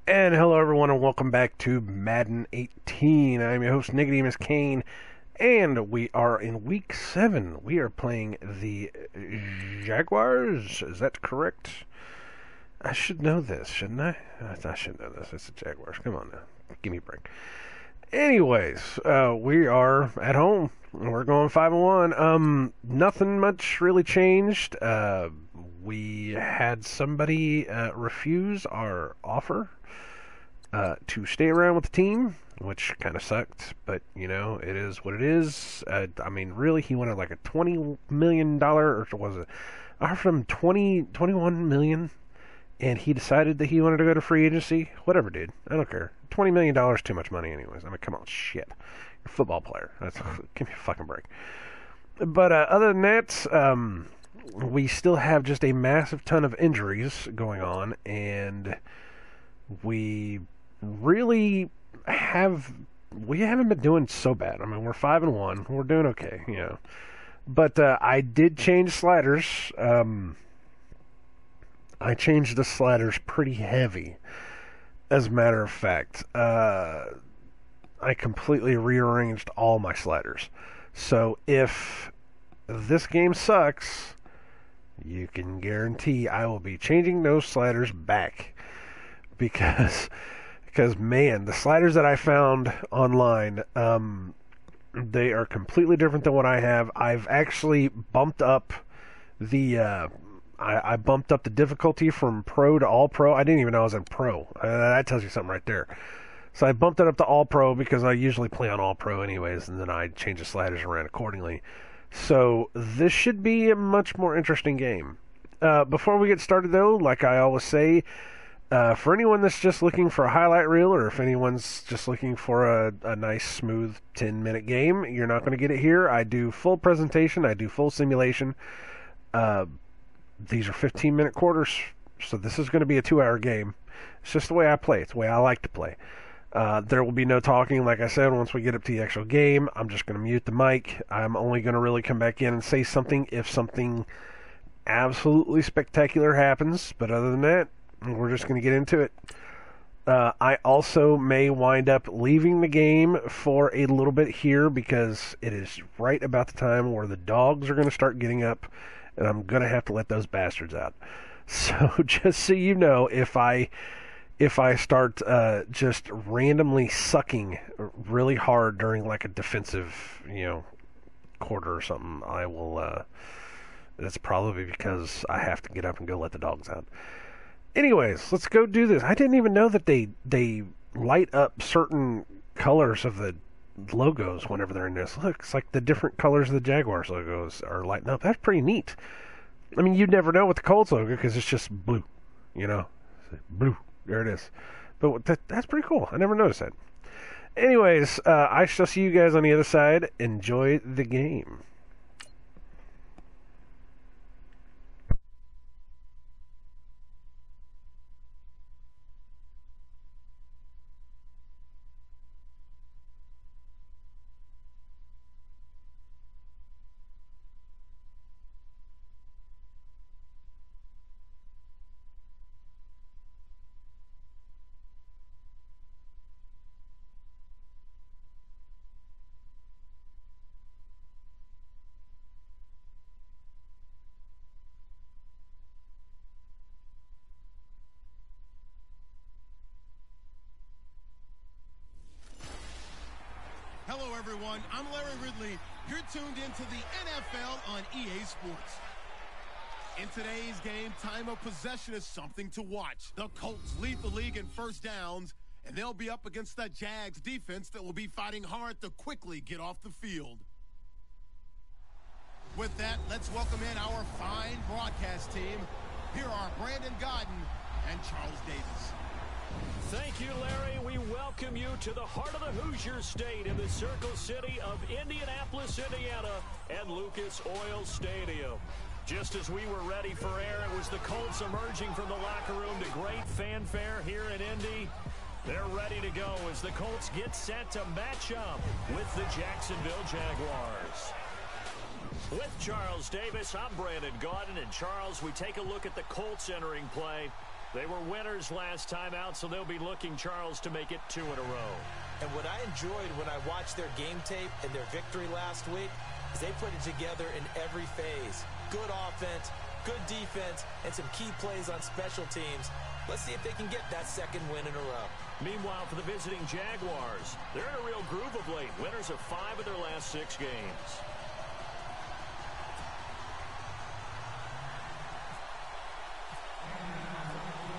And hello everyone and welcome back to Madden 18. I'm your host nicodemoscain and we are in week 7. We are playing the Jaguars. Is that correct? I should know this, shouldn't I? I should know this. It's the Jaguars. Come on now. Give me a break. Anyways, we are at home. We're going 5-1. Nothing much really changed. We had somebody refuse our offer to stay around with the team, which kind of sucked, but you know, it is what it is. I mean, really, he wanted like a $20 million, or was it? I offered him $21 million, and he decided that he wanted to go to free agency. Whatever, dude. I don't care. $20 million is too much money, anyways. I mean, come on, shit. You're a football player. Give me a fucking break. But other than that, we still have just a massive ton of injuries going on, and we haven't been doing so bad. I mean, we're 5-1. We're doing okay, you know. But I did change sliders. I changed the sliders pretty heavy. As a matter of fact, I completely rearranged all my sliders. So if this game sucks, you can guarantee I will be changing those sliders back. Because man, the sliders that I found online, they are completely different than what I have. I've actually bumped up the I bumped up the difficulty from pro to all pro. I didn't even know I was in pro. That tells you something right there. So I bumped it up to all pro because I usually play on all pro anyways, and then I change the sliders around accordingly. So this should be a much more interesting game. Before we get started though, like I always say, for anyone that's just looking for a highlight reel, or if anyone's just looking for a nice, smooth 10-minute game, you're not going to get it here. I do full presentation. I do full simulation. These are 15-minute quarters, so this is going to be a 2-hour game. It's just the way I play. It's the way I like to play. There will be no talking, like I said, once we get up to the actual game. I'm just going to mute the mic. I'm only going to really come back in and say something if something absolutely spectacular happens, but other than that, we're just going to get into it. I also may wind up leaving the game for a little bit here because it is right about the time where the dogs are going to start getting up, and I'm going to have to let those bastards out. So just so you know, if I start just randomly sucking really hard during like a defensive, quarter or something, I will. That's probably because I have to get up and go let the dogs out. Anyways, let's go do this. I didn't even know that they light up certain colors of the logos whenever they're in this. Look, it's like the different colors of the Jaguars logos are lighting up. That's pretty neat. I mean, you'd never know with the Colts logo because it's just blue, blue. There it is. But that's pretty cool. I never noticed that. Anyways, I shall see you guys on the other side. Enjoy the game. Hello, everyone. I'm Larry Ridley. You're tuned into the NFL on EA Sports. In today's game, time of possession is something to watch. The Colts lead the league in first downs, and they'll be up against the Jags defense that will be fighting hard to quickly get off the field. With that, let's welcome in our fine broadcast team. Here are Brandon Godden and Charles Davis. Thank you, Larry. We welcome you to the heart of the Hoosier State in the Circle City of Indianapolis, Indiana, and Lucas Oil Stadium. Just as we were ready for air, it was the Colts emerging from the locker room to great fanfare here in Indy. They're ready to go as the Colts get set to match up with the Jacksonville Jaguars. With Charles Davis, I'm Brandon Gaudin, and Charles, we take a look at the Colts entering play. They were winners last time out, so they'll be looking, Charles, to make it 2 in a row. And what I enjoyed when I watched their game tape and their victory last week is they put it together in every phase. Good offense, good defense, and some key plays on special teams. Let's see if they can get that second win in a row. Meanwhile, for the visiting Jaguars, they're in a real groove of late. Winners of 5 of their last 6 games.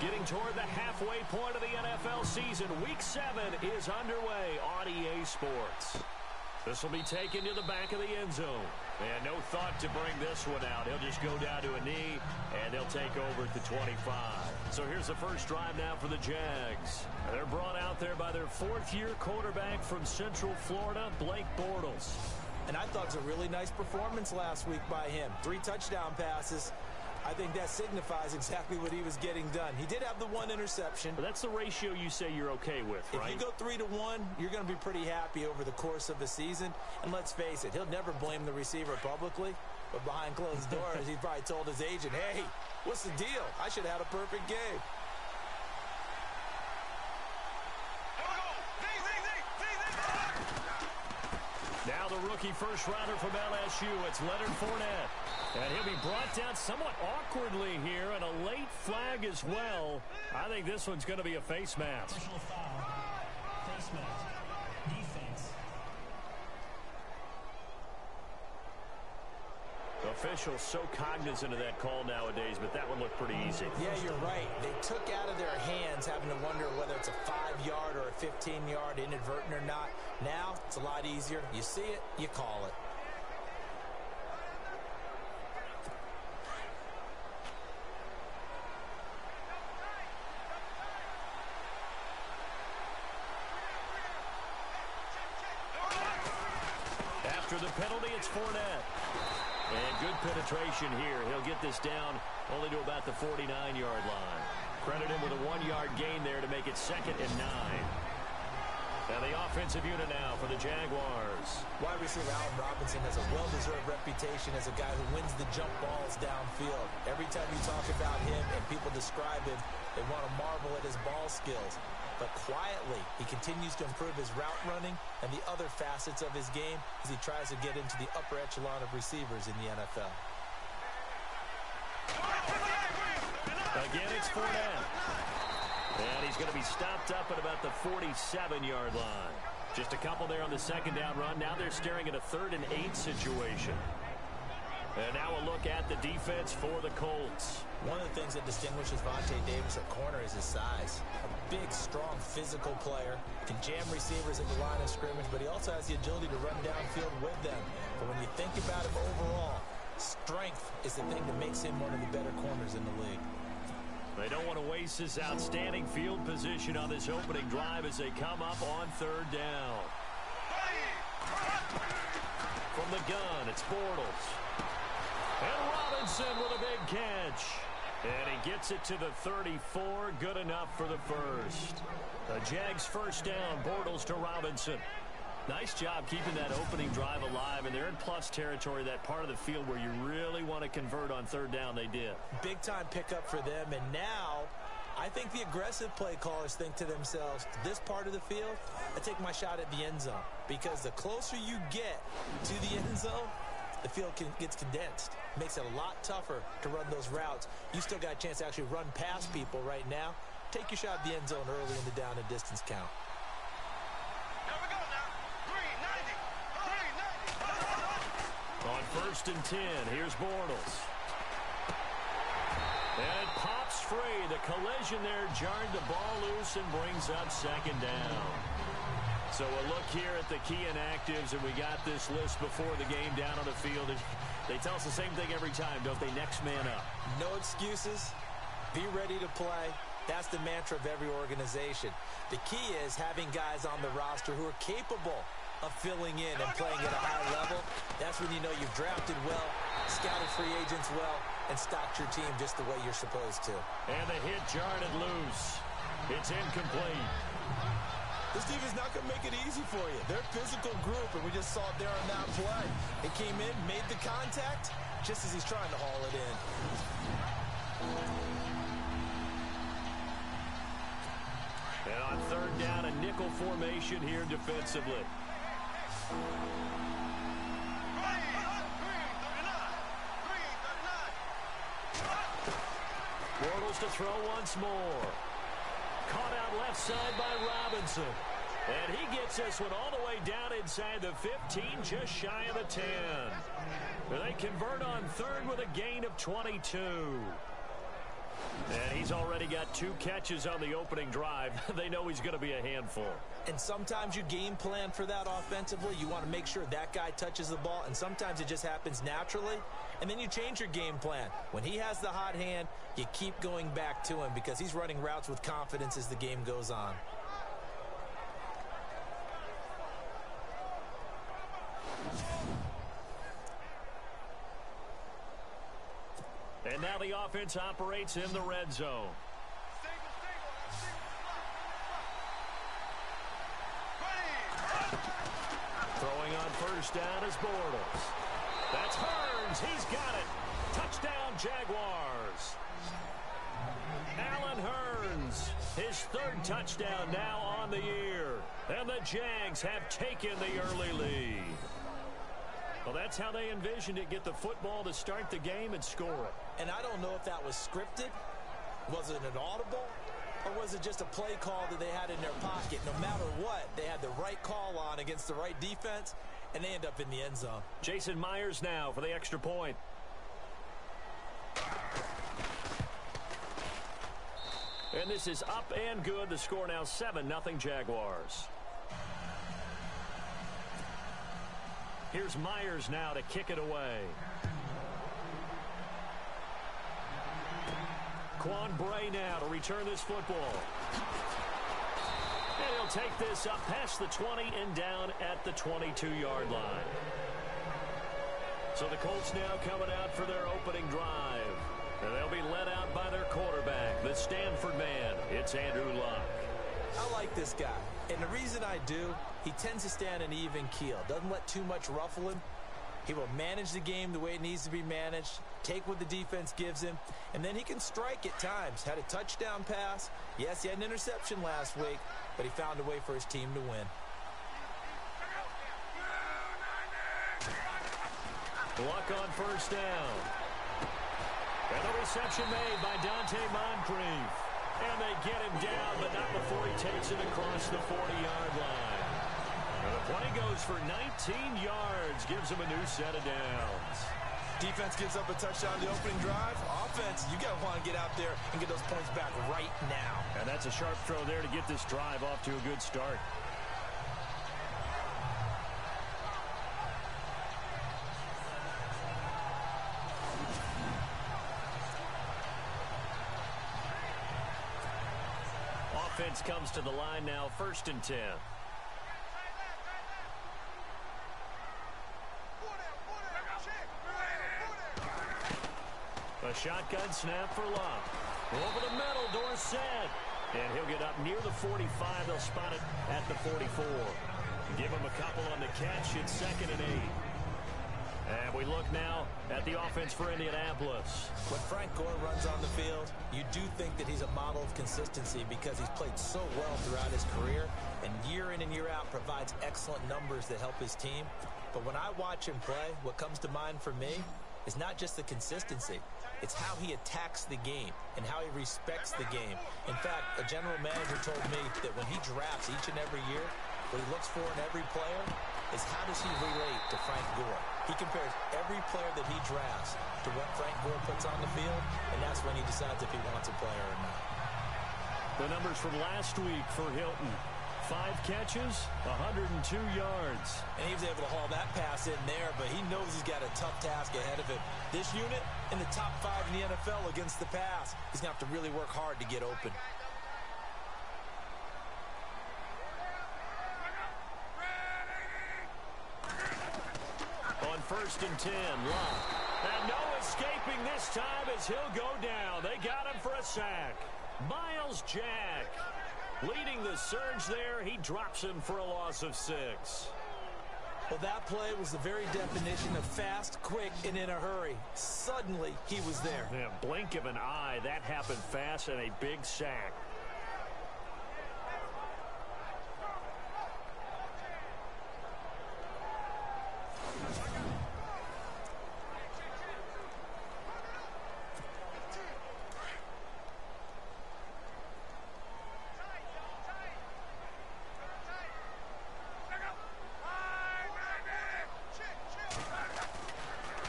Getting toward the halfway point of the NFL season, Week 7 is underway on EA Sports. This will be taken to the back of the end zone. And no thought to bring this one out. He'll just go down to a knee, and they'll take over at the 25. So here's the first drive now for the Jags. They're brought out there by their 4th-year quarterback from Central Florida, Blake Bortles. And I thought it was a really nice performance last week by him. 3 touchdown passes. I think that signifies exactly what he was getting done. He did have the 1 interception. But that's the ratio you say you're okay with, right? If you go 3-to-1, you're going to be pretty happy over the course of the season. And let's face it, he'll never blame the receiver publicly. But behind closed doors, he probably told his agent, hey, what's the deal? I should have had a perfect game. Now the rookie first-rounder from LSU, it's Leonard Fournette. And he'll be brought down somewhat awkwardly here, and a late flag as well. I think this one's going to be a face mask. Personal foul. Face mask. Defense. Officials so cognizant of that call nowadays, but that one looked pretty easy. Yeah, you're right. They took out of their hands having to wonder whether it's a 5-yard or a 15-yard inadvertent or not. Now, it's a lot easier. You see it, you call it. After the penalty, it's Fournette. And good penetration here. He'll get this down only to about the 49-yard line. Credit him with a 1-yard gain there to make it 2nd and 9. Now the offensive unit now for the Jaguars. Wide receiver Allen Robinson has a well-deserved reputation as a guy who wins the jump balls downfield. Every time you talk about him and people describe him, they want to marvel at his ball skills. But quietly, he continues to improve his route running and the other facets of his game as he tries to get into the upper echelon of receivers in the NFL. Again, it's Fournette. And he's going to be stopped up at about the 47-yard line. Just a couple there on the second down run. Now they're staring at a 3rd and 8 situation. And now a look at the defense for the Colts. One of the things that distinguishes Vontae Davis at corner is his size. A big, strong, physical player. Can jam receivers at the line of scrimmage, but he also has the agility to run downfield with them. But when you think about him overall, strength is the thing that makes him one of the better corners in the league. They don't want to waste this outstanding field position on this opening drive as they come up on 3rd down. From the gun, it's Bortles. And Robinson with a big catch. And he gets it to the 34. Good enough for the first. The Jags first down. Bortles to Robinson. Nice job keeping that opening drive alive. And they're in plus territory, that part of the field where you really want to convert on 3rd down. They did. Big-time pickup for them. And now I think the aggressive play callers think to themselves, this part of the field, I take my shot at the end zone. Because the closer you get to the end zone, the field gets condensed. Makes it a lot tougher to run those routes. You still got a chance to actually run past people right now. Take your shot at the end zone early in the down and distance count. Here we go now. 390. On 1st and 10, here's Bortles. And it pops free. The collision there jarred the ball loose and brings up 2nd down. So a look here at the key inactives, and we got this list before the game down on the field. They tell us the same thing every time, don't they? Next man up. No excuses. Be ready to play. That's the mantra of every organization. The key is having guys on the roster who are capable of filling in and playing at a high level. That's when you know you've drafted well, scouted free agents well, and stocked your team just the way you're supposed to. And the hit jarred it loose. It's incomplete. This team is not going to make it easy for you. They're a physical group, and we just saw it there on that play. It came in, made the contact, just as he's trying to haul it in. On third down, a nickel formation here defensively. Bortles to throw once more. Caught out left side by Robinson. And he gets this one all the way down inside the 15, just shy of the 10. They convert on third with a gain of 22. And he's already got 2 catches on the opening drive. They know he's going to be a handful. And sometimes you game plan for that offensively. You want to make sure that guy touches the ball, and sometimes it just happens naturally. And then you change your game plan. When he has the hot hand, you keep going back to him because he's running routes with confidence as the game goes on. And now the offense operates in the red zone. Throwing on first down is Bortles. That's Hearns. He's got it. Touchdown, Jaguars. Allen Hearns, his 3rd touchdown now on the year. And the Jags have taken the early lead. Well, that's how they envisioned it. Get the football to start the game and score it. And I don't know if that was scripted. Was it an audible? Or was it just a play call that they had in their pocket? No matter what, they had the right call on against the right defense, and they end up in the end zone. Jason Myers now for the extra point. And this is up and good. The score now 7-0 Jaguars. Here's Myers now to kick it away. Quan Bray now to return this football. And he'll take this up past the 20 and down at the 22-yard line. So the Colts now coming out for their opening drive. And they'll be led out by their quarterback, the Stanford man. It's Andrew Luck. I like this guy. And the reason I do, he tends to stand an even keel. Doesn't let too much ruffle him. He will manage the game the way it needs to be managed, take what the defense gives him, and then he can strike at times. Had a touchdown pass. Yes, he had an interception last week, but he found a way for his team to win. Luck on first down. And the reception made by Dante Moncrief. And they get him down, but not before he takes it across the 40-yard line. And the play goes for 19 yards, gives him a new set of downs. Defense gives up a touchdown the opening drive. Offense, you got to want to get out there and get those points back right now. And that's a sharp throw there to get this drive off to a good start. Offense comes to the line now, 1st and 10. A shotgun snap for Luck. Over the middle, Dorsett. And he'll get up near the 45. They'll spot it at the 44. Give him a couple on the catch. It's 2nd and 8. And we look now at the offense for Indianapolis. When Frank Gore runs on the field, you do think that he's a model of consistency because he's played so well throughout his career and year in and year out provides excellent numbers that help his team. But when I watch him play, what comes to mind for me is not just the consistency. It's how he attacks the game and how he respects the game. In fact, a general manager told me that when he drafts each and every year, what he looks for in every player is how does he relate to Frank Gore. He compares every player that he drafts to what Frank Gore puts on the field, and that's when he decides if he wants a player or not. The numbers from last week for Hilton. 5 catches, 102 yards. And he was able to haul that pass in there, but he knows he's got a tough task ahead of him. This unit in the top 5 in the NFL against the pass. He's going to have to really work hard to get open. On 1st and 10, Luck. And no escaping this time as he'll go down. They got him for a sack. Miles Jack leading the surge there. He drops him for a loss of 6. Well, that play was the very definition of fast, quick, and in a hurry. Suddenly, he was there. Yeah, blink of an eye. That happened fast and a big sack.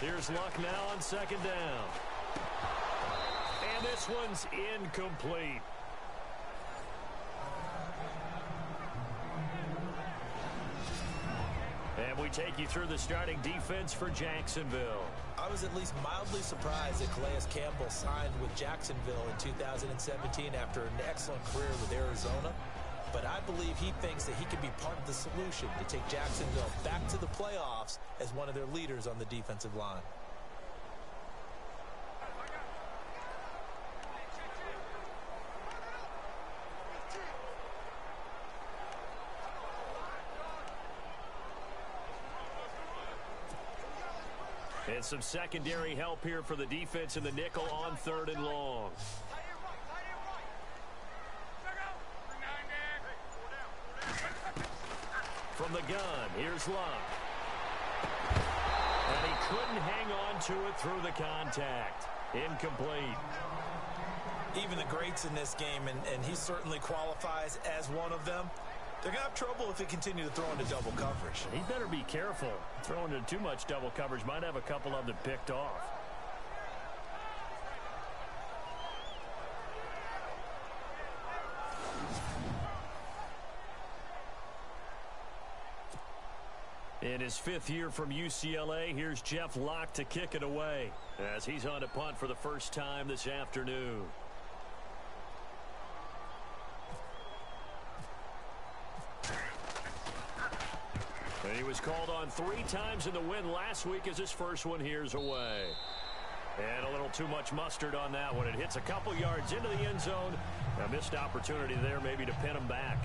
Here's Luck now on second down. And this one's incomplete. And we take you through the starting defense for Jacksonville. I was at least mildly surprised that Calais Campbell signed with Jacksonville in 2017 after an excellent career with Arizona. But I believe he thinks that he can be part of the solution to take Jacksonville back to the playoffs as one of their leaders on the defensive line. And some secondary help here for the defense in the nickel on 3rd and long. From the gun, here's Luck. And he couldn't hang on to it through the contact. Incomplete. Even the greats in this game, and he certainly qualifies as one of them, they're going to have trouble if they continue to throw into double coverage. He better be careful. Throwing into too much double coverage might have a couple of them picked off. In his 5th year from UCLA, here's Jeff Locke to kick it away as he's on to punt for the first time this afternoon. And he was called on 3 times in the win last week as his first one here's away. And a little too much mustard on that one. It hits a couple yards into the end zone. A missed opportunity there maybe to pin him back.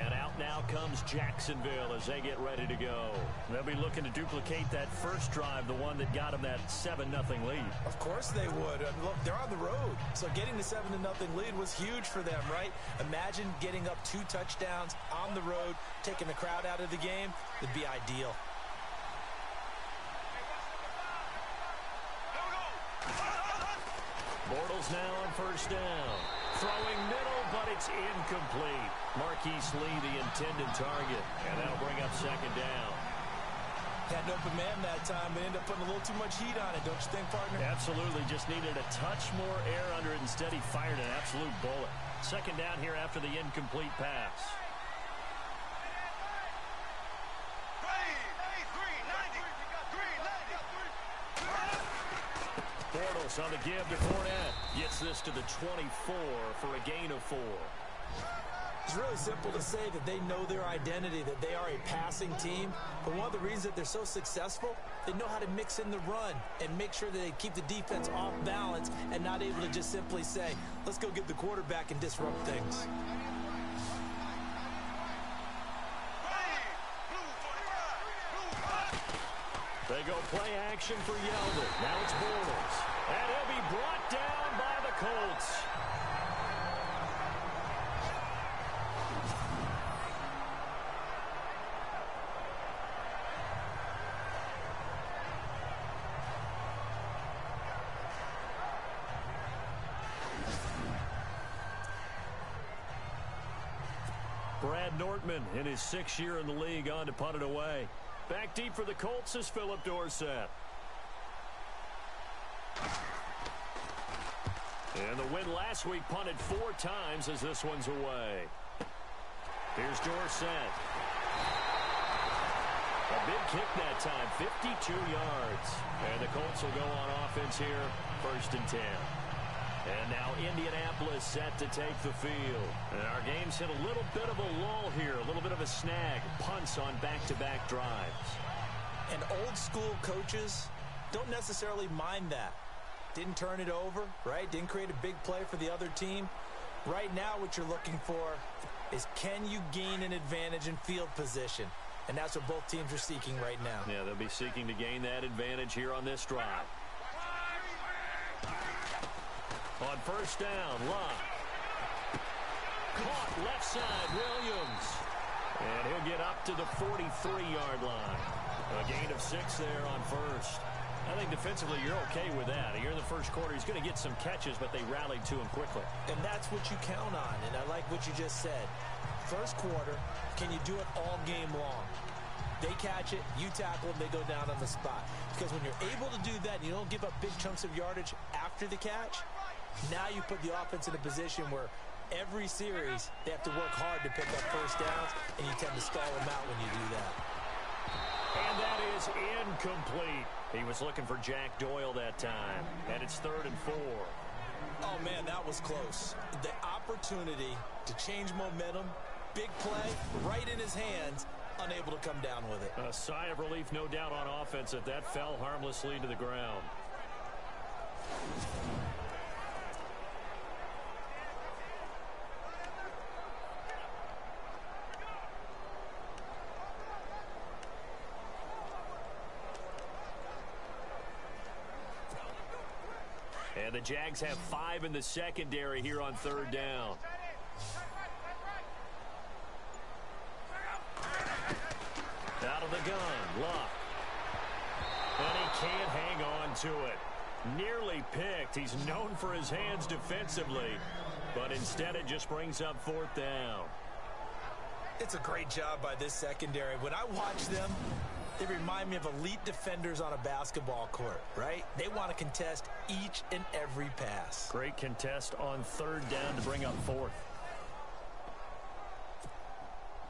And out now comes Jacksonville as they get ready to go. They'll be looking to duplicate that first drive, the one that got them that 7-0 lead. Of course they would. I mean, look, they're on the road. So getting the 7-0 lead was huge for them, right? Imagine getting up 2 touchdowns on the road, taking the crowd out of the game. It'd be ideal. Bortles now on first down. Throwing middle, but it's incomplete. Marquise Lee, the intended target. And that'll bring up second down. Had an open man that time, but ended up putting a little too much heat on it, don't you think, partner? Absolutely. Just needed a touch more air under it. Instead, he fired an absolute bullet. Second down here after the incomplete pass. Bortles on the give to Fournette. Gets this to the 24 for a gain of 4. It's really simple to say that they know their identity, that they are a passing team. But one of the reasons that they're so successful, they know how to mix in the run and make sure that they keep the defense off balance and not able to just simply say, let's go get the quarterback and disrupt things. They go play action for Yeldon. Now it's Bortles. And he'll be brought down by the Colts. Brad Nortman in his 6th year in the league on to punt it away. Back deep for the Colts is Philip Dorsett. And the win last week punted 4 times as this one's away. Here's Dorsett. A big kick that time, 52 yards. And the Colts will go on offense here, 1st and 10. And now Indianapolis set to take the field. And our game's hit a little bit of a lull here, a little bit of a snag. Punts on back-to-back drives. And old school coaches don't necessarily mind that. Didn't turn it over, right? Didn't create a big play for the other team. Right now what you're looking for is can you gain an advantage in field position? And that's what both teams are seeking right now. Yeah, they'll be seeking to gain that advantage here on this drive. On first down, Luck. Caught left side, Williams. And he'll get up to the 43-yard line. A gain of 6 there on first. I think defensively you're okay with that. Here in the first quarter, he's going to get some catches, but they rallied to him quickly. And that's what you count on, and I like what you just said. First quarter, can you do it all game long? They catch it, you tackle them, they go down on the spot. Because when you're able to do that, you don't give up big chunks of yardage after the catch, now you put the offense in a position where every series they have to work hard to pick up first downs, and you tend to stall them out when you do that. And that is incomplete. He was looking for Jack Doyle that time, and it's 3rd and 4. Oh, man, that was close. The opportunity to change momentum, big play, right in his hands, unable to come down with it. A sigh of relief, no doubt, on offense that fell harmlessly to the ground. And the Jags have 5 in the secondary here on 3rd down. Out of the gun, Luck. And he can't hang on to it. Nearly picked. He's known for his hands defensively, but instead it just brings up 4th down. It's a great job by this secondary. When I watch them, they remind me of elite defenders on a basketball court, right? They want to contest each and every pass. Great contest on 3rd down to bring up 4th.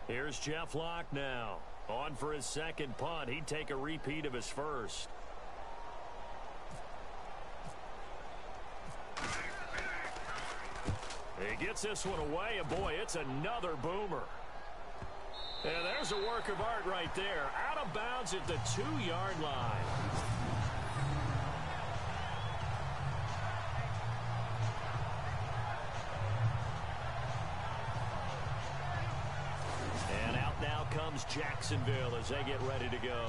Here's Jeff Locke now. On for his second punt. He'd take a repeat of his first. He gets this one away, and boy, it's another boomer. And there's a work of art right there. Out of bounds at the 2-yard line. And out now comes Jacksonville as they get ready to go.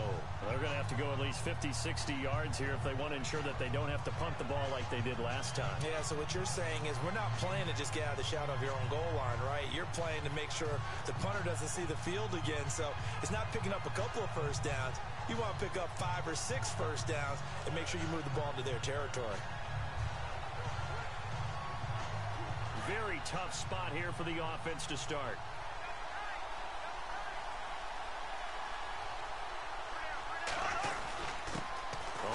They're going to have to go at least 50, 60 yards here if they want to ensure that they don't have to punt the ball like they did last time. Yeah, so what you're saying is we're not playing to just get out of the shadow of your own goal line, right? You're playing to make sure the punter doesn't see the field again. So it's not picking up a couple of first downs. You want to pick up 5 or 6 first downs and make sure you move the ball into their territory. Very tough spot here for the offense to start.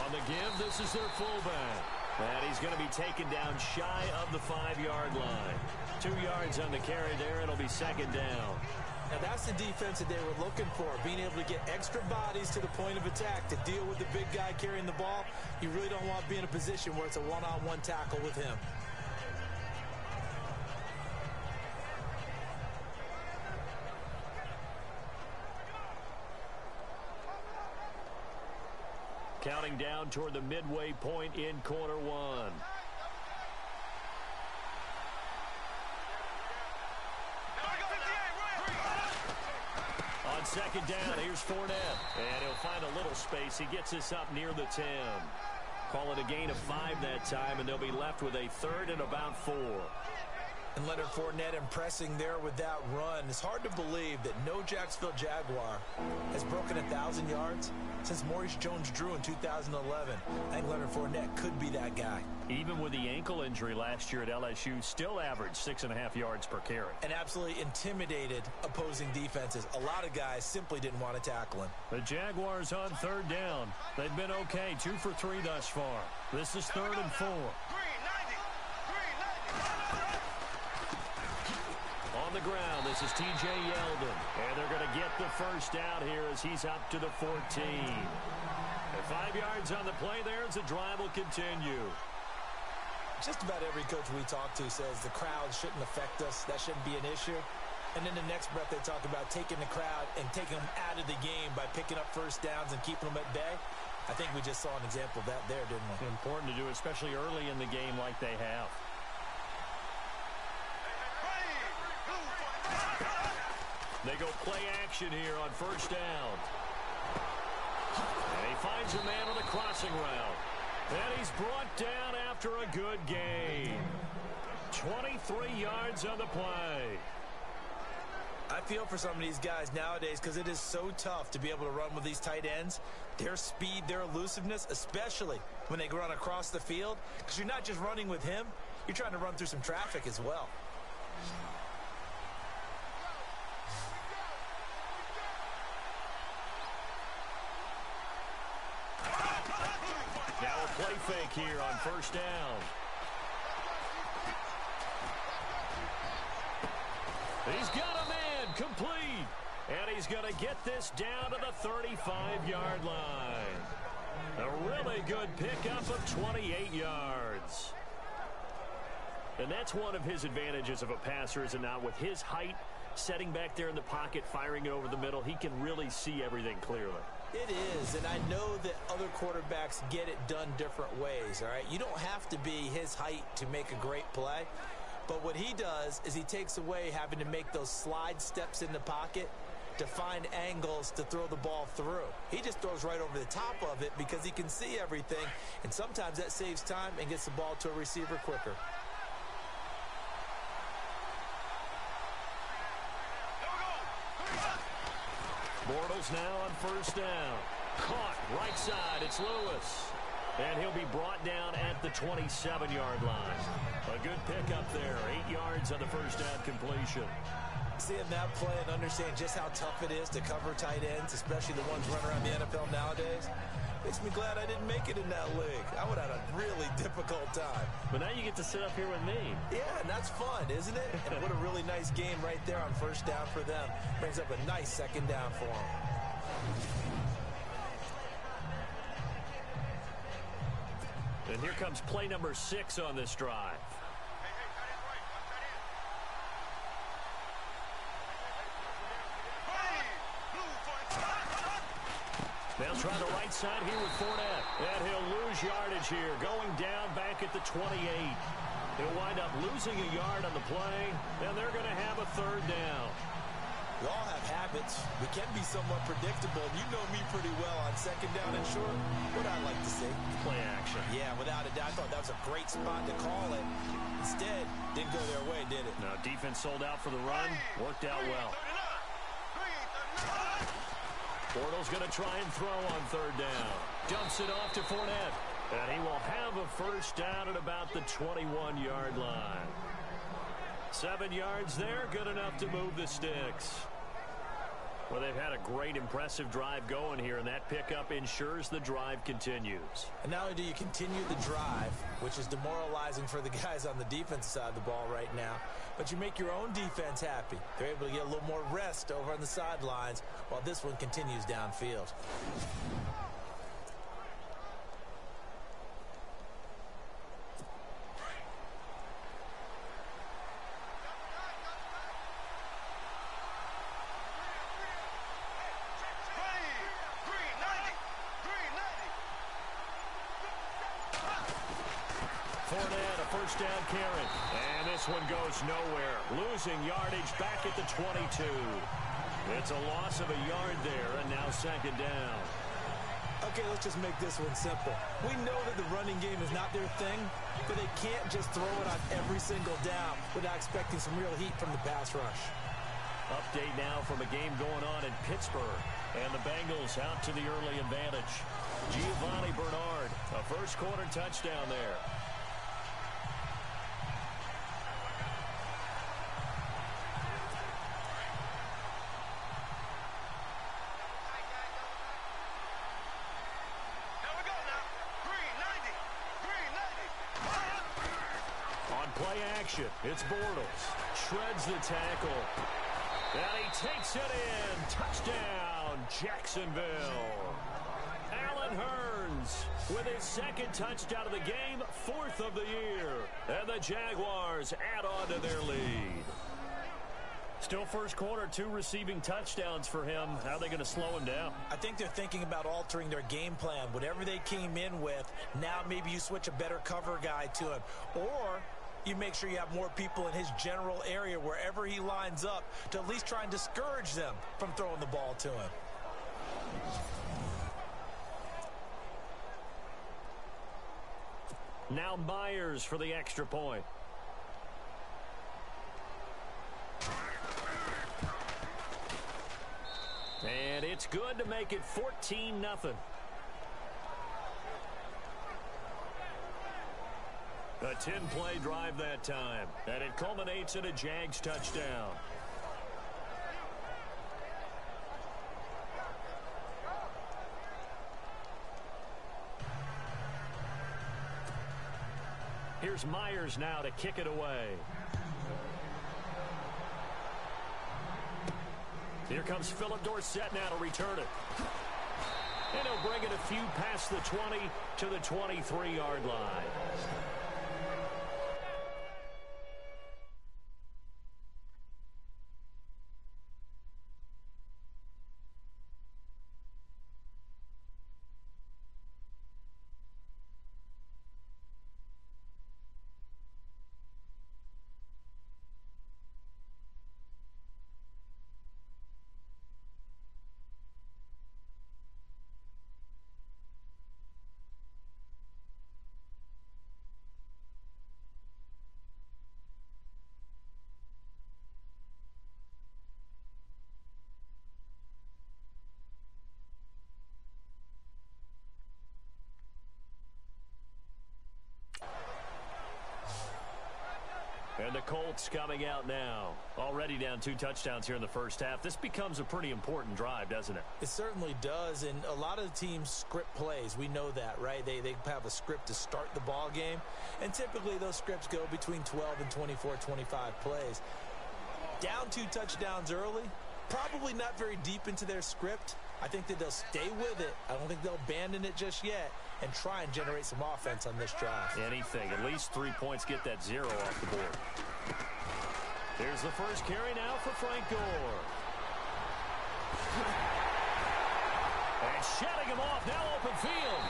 On the give, this is their fullback. And he's going to be taken down shy of the 5-yard line. 2 yards on the carry there. It'll be 2nd down. Now that's the defense that they were looking for, being able to get extra bodies to the point of attack to deal with the big guy carrying the ball. You really don't want to be in a position where it's a one-on-one tackle with him. Counting down toward the midway point in quarter 1. On 2nd down, here's Fournette. And he'll find a little space. He gets this up near the 10. Call it a gain of 5 that time, and they'll be left with a 3rd and about 4. And Leonard Fournette impressing there with that run. It's hard to believe that no Jacksonville Jaguar has broken 1,000 yards since Maurice Jones-Drew in 2011. I think Leonard Fournette could be that guy. Even with the ankle injury last year at LSU, still averaged 6.5 yards per carry. And absolutely intimidated opposing defenses. A lot of guys simply didn't want to tackle him. The Jaguars on 3rd down. They've been okay, 2 for 3 thus far. This is 3rd and 4. On the ground, this is T.J. Yeldon. And they're going to get the first down here as he's up to the 14. And 5 yards on the play there as the drive will continue. Just about every coach we talk to says the crowd shouldn't affect us. That shouldn't be an issue. And then the next breath they talk about taking the crowd and taking them out of the game by picking up first downs and keeping them at bay. I think we just saw an example of that there, didn't we? Important to do, especially early in the game like they have. They go play action here on 1st down. And he finds a man on the crossing route. And he's brought down after a good gain. 23 yards on the play. I feel for some of these guys nowadays because it is so tough to be able to run with these tight ends. Their speed, their elusiveness, especially when they run across the field. Because you're not just running with him, you're trying to run through some traffic as well. fake here on first down. He's got a man complete. And he's going to get this down to the 35-yard line. A really good pickup of 28 yards. And that's one of his advantages of a passer, is it not? With his height, setting back there in the pocket, firing it over the middle, he can really see everything clearly. It is, and I know that other quarterbacks get it done different ways, all right? You don't have to be his height to make a great play. But what he does is he takes away having to make those slide steps in the pocket to find angles to throw the ball through. He just throws right over the top of it because he can see everything, and sometimes that saves time and gets the ball to a receiver quicker. Bortles now on first down. Caught right side. It's Lewis. And he'll be brought down at the 27-yard line. A good pickup there. 8 yards on the first down completion. Seeing that play and understanding just how tough it is to cover tight ends, especially the ones running around the NFL nowadays, makes me glad I didn't make it in that league. I would have had a really difficult time. But now you get to sit up here with me. Yeah, and that's fun, isn't it? And what a really nice game right there on first down for them. Brings up a nice second down for them. And here comes play number 6 on this drive. They'll try the right side here with Fournette. And he'll lose yardage here. Going down back at the 28. He'll wind up losing a yard on the play. And they're going to have a third down. We all have habits. We can be somewhat predictable. And you know me pretty well on second down and short. What I'd like to see. Play action. Yeah, without a doubt. I thought that was a great spot to call it. Instead, didn't go their way, did it? Now, defense sold out for the run. Worked out well. Bortles going to try and throw on third down. Dumps it off to Fournette. And he will have a first down at about the 21-yard line. 7 yards there, good enough to move the sticks. Well, they've had a great, impressive drive going here, and that pickup ensures the drive continues. And not only do you continue the drive, which is demoralizing for the guys on the defensive side of the ball right now, but you make your own defense happy. They're able to get a little more rest over on the sidelines while this one continues downfield. Fournette, a first down carry. And this one goes nowhere. Losing yardage back at the 22. It's a loss of a yard there, and now second down. Okay, let's just make this one simple. We know that the running game is not their thing, but they can't just throw it on every single down without expecting some real heat from the pass rush. Update now from a game going on in Pittsburgh. And the Bengals out to the early advantage. Giovanni Bernard, a first quarter touchdown there. Play action. It's Bortles. Shreds the tackle. And he takes it in. Touchdown, Jacksonville. Allen Hurns with his second touchdown of the game, 4th of the year. And the Jaguars add on to their lead. Still first quarter, 2 receiving touchdowns for him. How are they going to slow him down? I think they're thinking about altering their game plan. Whatever they came in with, now maybe you switch a better cover guy to him. Or you make sure you have more people in his general area wherever he lines up to at least try and discourage them from throwing the ball to him. Now Myers for the extra point. And it's good to make it 14-0. A 10-play drive that time, and it culminates in a Jags touchdown. Here's Myers now to kick it away. Here comes Philip Dorsett now to return it. And he'll bring it a few past the 20 to the 23-yard line. And the Colts coming out now. Already down 2 touchdowns here in the first half. This becomes a pretty important drive, doesn't it? It certainly does, and a lot of the teams script plays. We know that, right? They have a script to start the ball game, and typically those scripts go between 12 and 24, 25 plays. Down 2 touchdowns early, probably not very deep into their script. I think that they'll stay with it. I don't think they'll abandon it just yet and try and generate some offense on this drive. Anything. At least 3 points. Get that 0 off the board. Here's the first carry now for Frank Gore. And shutting him off. Now open field.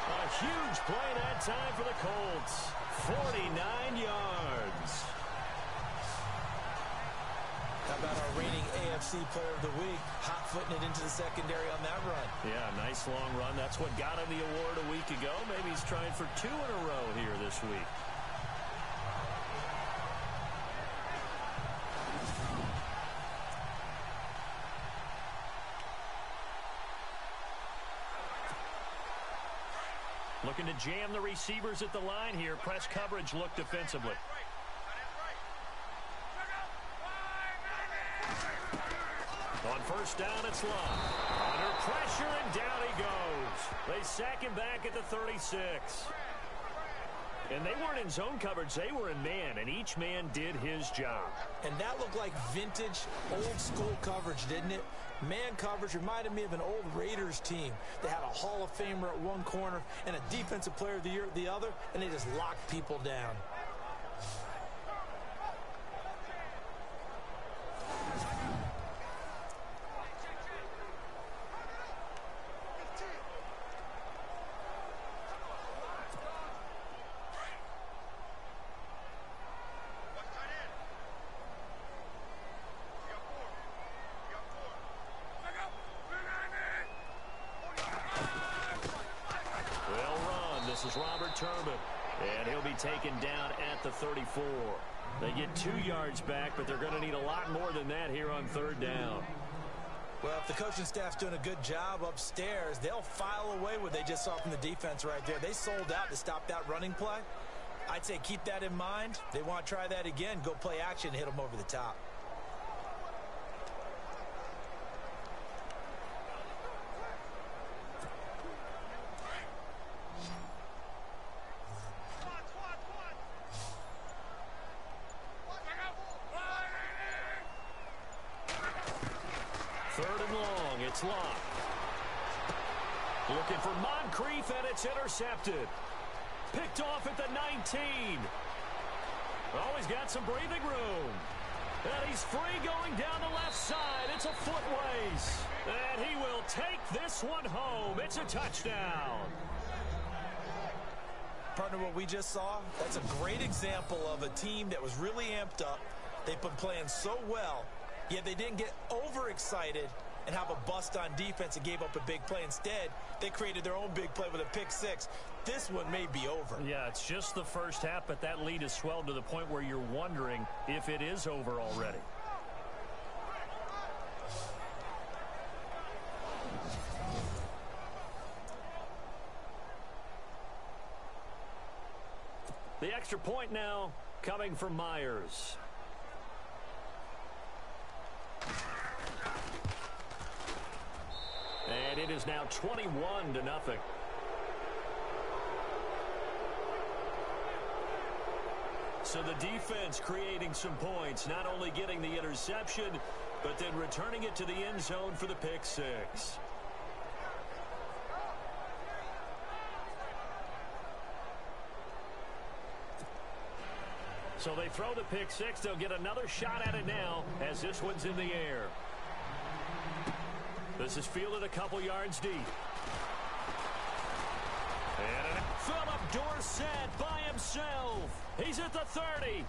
A huge play that time for the Colts. 49 yards. How about our reigning AFC Player of the Week, hot-footing it into the secondary on that run? Yeah, nice long run. That's what got him the award a week ago. Maybe he's trying for 2 in a row here this week. Looking to jam the receivers at the line here. Press coverage look defensively. On first down, it's Love. Under pressure, and down he goes. They sack him back at the 36. And they weren't in zone coverage. They were in man, and each man did his job. And that looked like vintage, old-school coverage, didn't it? Man coverage reminded me of an old Raiders team. They had a Hall of Famer at one corner and a Defensive Player of the Year at the other, and they just locked people down. And he'll be taken down at the 34. They get 2 yards back, but they're going to need a lot more than that here on third down. Well, if the coaching staff's doing a good job upstairs, they'll file away what they just saw from the defense right there. They sold out to stop that running play. I'd say keep that in mind. They want to try that again. Go play action and hit them over the top. Third and long, it's Locke. Looking for Moncrief, and it's intercepted. Picked off at the 19. Oh, he's got some breathing room. And he's free going down the left side. It's a foot race. And he will take this one home. It's a touchdown. Partner, what we just saw, that's a great example of a team that was really amped up. They've been playing so well, yet they didn't get overexcited and have a bust on defense and gave up a big play. Instead, they created their own big play with a pick six. This one may be over. Yeah, it's just the first half, but that lead has swelled to the point where you're wondering if it is over already. The extra point now coming from Myers. And it is now 21-0. So the defense creating some points, not only getting the interception, but then returning it to the end zone for the pick six. So they throw the pick six. They'll get another shot at it now as this one's in the air. This is fielded a couple yards deep. And Philip Dorsett by himself. He's at the 30.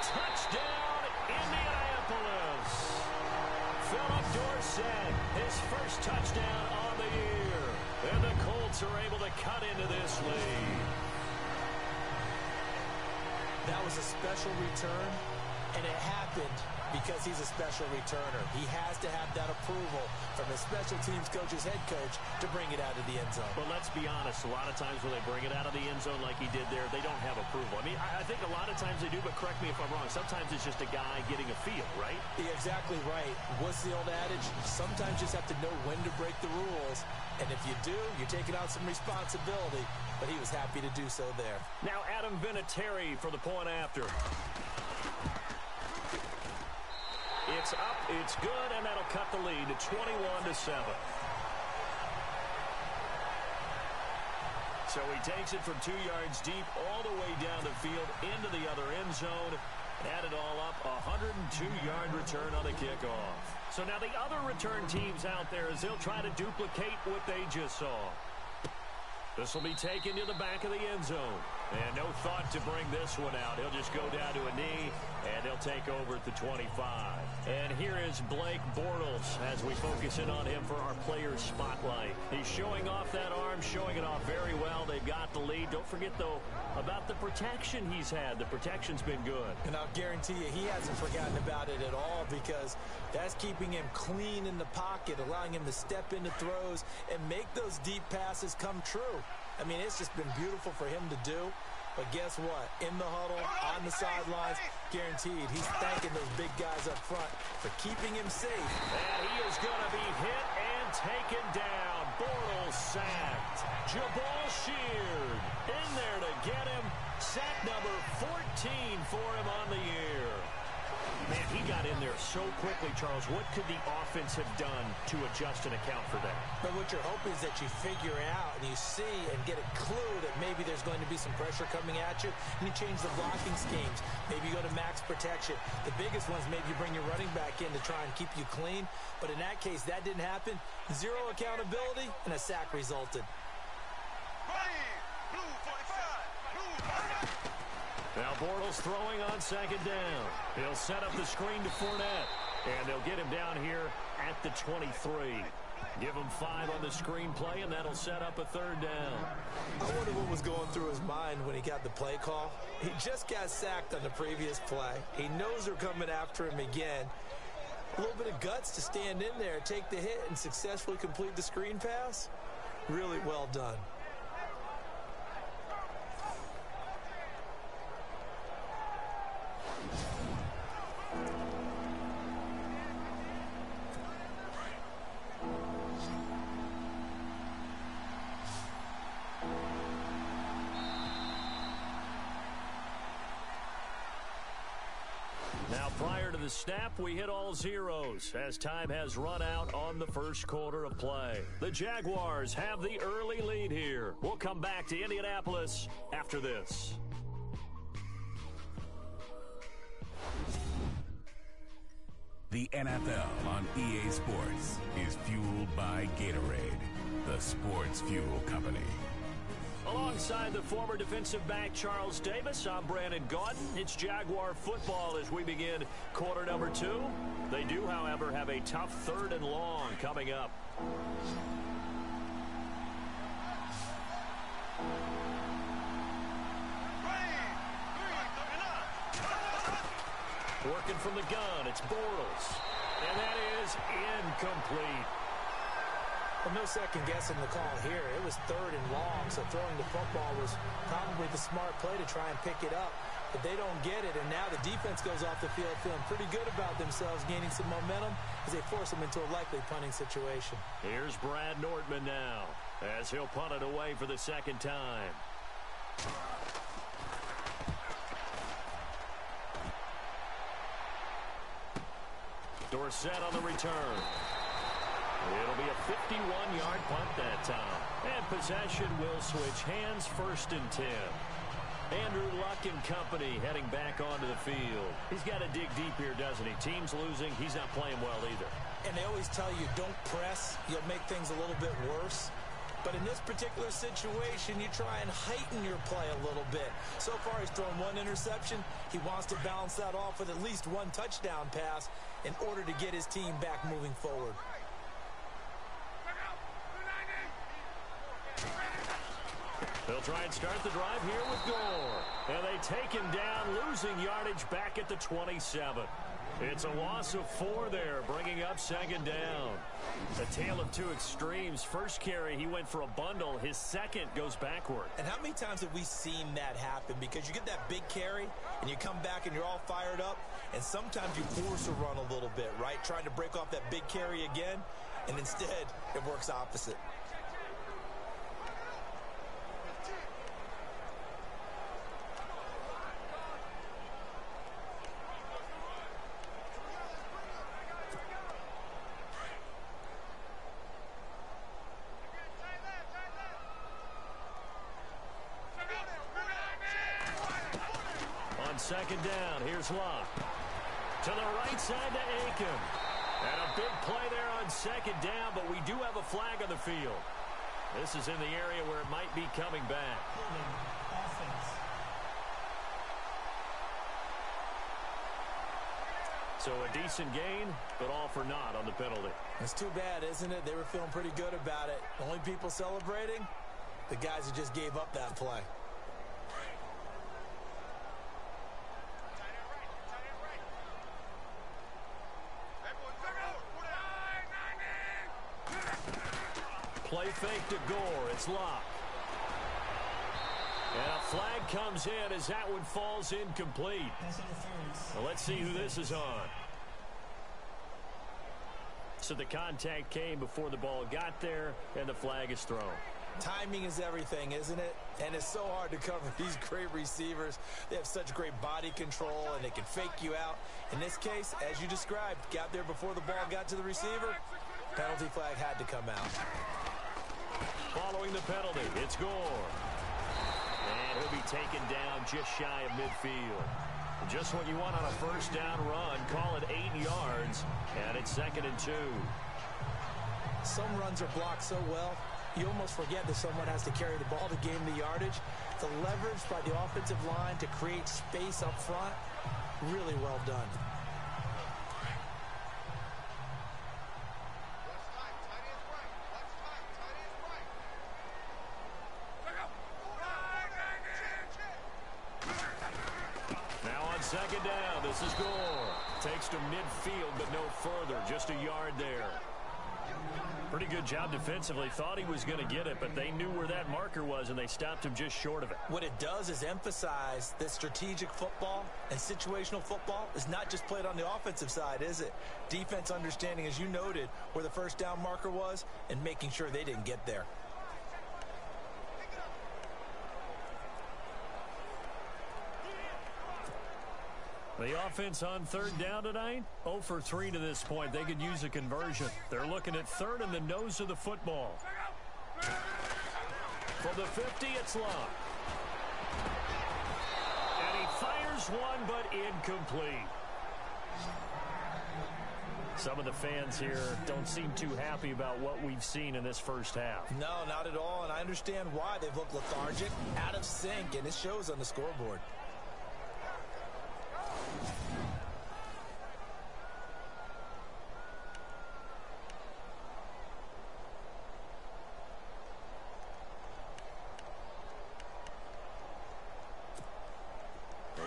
Touchdown, Indianapolis. Philip Dorsett, his first touchdown on the year. And the Colts are able to cut into this lead. That was a special return, and it happened because he's a special returner. He has to have that approval from his special teams coach's head coach to bring it out of the end zone. But let's be honest, a lot of times when they bring it out of the end zone like he did there, they don't have approval. I mean, I think a lot of times they do, but correct me if I'm wrong. Sometimes it's just a guy getting a feel, right? You're exactly right. What's the old adage? Sometimes you just have to know when to break the rules. And if you do, you're taking out some responsibility. But he was happy to do so there. Now Adam Vinatieri for the point after. It's up, it's good, and that'll cut the lead to 21-7. So he takes it from 2 yards deep all the way down the field into the other end zone. Add it all up, a 102-yard return on the kickoff. So now the other return teams out there as they'll try to duplicate what they just saw. This will be taken to the back of the end zone. And no thought to bring this one out. He'll just go down to a knee, and he'll take over at the 25. And here is Blake Bortles as we focus in on him for our player spotlight. He's showing off that arm, showing it off very well. They've got the lead. Don't forget, though, about the protection he's had. The protection's been good. And I'll guarantee you he hasn't forgotten about it at all because that's keeping him clean in the pocket, allowing him to step into throws and make those deep passes come true. I mean, it's just been beautiful for him to do. But guess what? In the huddle, on the sidelines, guaranteed he's thanking those big guys up front for keeping him safe. And he is going to be hit and taken down. Bortles sacked. Jabal Sheard in there to get him. Sack number 14 for him on the year. Man, he got in there so quickly, Charles. What could the offense have done to adjust and account for that? But what you're hoping is that you figure out and you see and get a clue that maybe there's going to be some pressure coming at you, and you change the blocking schemes. Maybe you go to max protection. The biggest ones, maybe you bring your running back in to try and keep you clean. But in that case, that didn't happen. Zero accountability, and a sack resulted. Blue 45. Blue 45. Now Bortles throwing on second down. He'll set up the screen to Fournette. And they'll get him down here at the 23. Give him 5 on the screen play, and that'll set up a third down. I wonder what was going through his mind when he got the play call. He just got sacked on the previous play. He knows they're coming after him again. A little bit of guts to stand in there, take the hit, and successfully complete the screen pass. Really well done. Now, prior to the snap, we hit all zeros as time has run out on the first quarter of play. The Jaguars have the early lead here. We'll come back to Indianapolis after this. The NFL on EA Sports is fueled by Gatorade, the sports fuel company. Alongside the former defensive back Charles Davis, I'm Brandon Gaudin. It's Jaguar football as we begin quarter number 2. They do, however, have a tough 3rd and long coming up. Working from the gun, it's Bortles. And that is incomplete. Well, no second guessing the call here. It was 3rd and long, so throwing the football was probably the smart play to try and pick it up. But they don't get it, and now the defense goes off the field feeling pretty good about themselves, gaining some momentum as they force them into a likely punting situation. Here's Brad Nordman now as he'll punt it away for the second time. Dorsett on the return. It'll be a 51-yard punt that time. And possession will switch hands, 1st and 10. Andrew Luck and company heading back onto the field. He's got to dig deep here, doesn't he? Team's losing. He's not playing well either. And they always tell you, don't press. You'll make things a little bit worse. But in this particular situation, you try and heighten your play a little bit. So far, he's thrown 1 interception. He wants to balance that off with at least 1 touchdown pass in order to get his team back moving forward. They'll try and start the drive here with Gore. And they take him down, losing yardage back at the 27. It's a loss of 4 there, bringing up 2nd down. A tale of 2 extremes. First carry, he went for a bundle. His second goes backward. And how many times have we seen that happen? Because you get that big carry, and you come back and you're all fired up, and sometimes you force a run a little bit, right? Trying to break off that big carry again, and instead it works opposite. Second down, here's Luck. To the right side to Aiken. And a big play there on 2nd down, but we do have a flag on the field. This is in the area where it might be coming back. So a decent gain, but all for naught on the penalty. It's too bad, isn't it? They were feeling pretty good about it. The only people celebrating, the guys who just gave up that play. Play fake to Gore. It's Locke. And a flag comes in as that one falls incomplete. Well, let's see who this is on. So the contact came before the ball got there, and the flag is thrown. Timing is everything, isn't it? And it's so hard to cover these great receivers. They have such great body control, and they can fake you out. In this case, as you described, got there before the ball got to the receiver. Penalty flag had to come out. Following the penalty, it's Gore. And he'll be taken down just shy of midfield. Just what you want on a 1st down run. Call it 8 yards, and it's 2nd and 2. Some runs are blocked so well, you almost forget that someone has to carry the ball to gain the yardage. The leverage by the offensive line to create space up front, really well done. Second down, this is Gore. Takes to midfield, but no further. Just a yard there. Pretty good job defensively. Thought he was going to get it, but they knew where that marker was, and they stopped him just short of it. What it does is emphasize that strategic football and situational football is not just played on the offensive side, is it? Defense understanding, as you noted, where the 1st down marker was and making sure they didn't get there. The offense on 3rd down tonight, 0 for 3 to this point. They could use a conversion. They're looking at 3rd and the nose of the football. From the 50, it's Locke. And he fires one, but incomplete. Some of the fans here don't seem too happy about what we've seen in this first half. No, not at all, and I understand why. They've looked lethargic, out of sync, and it shows on the scoreboard.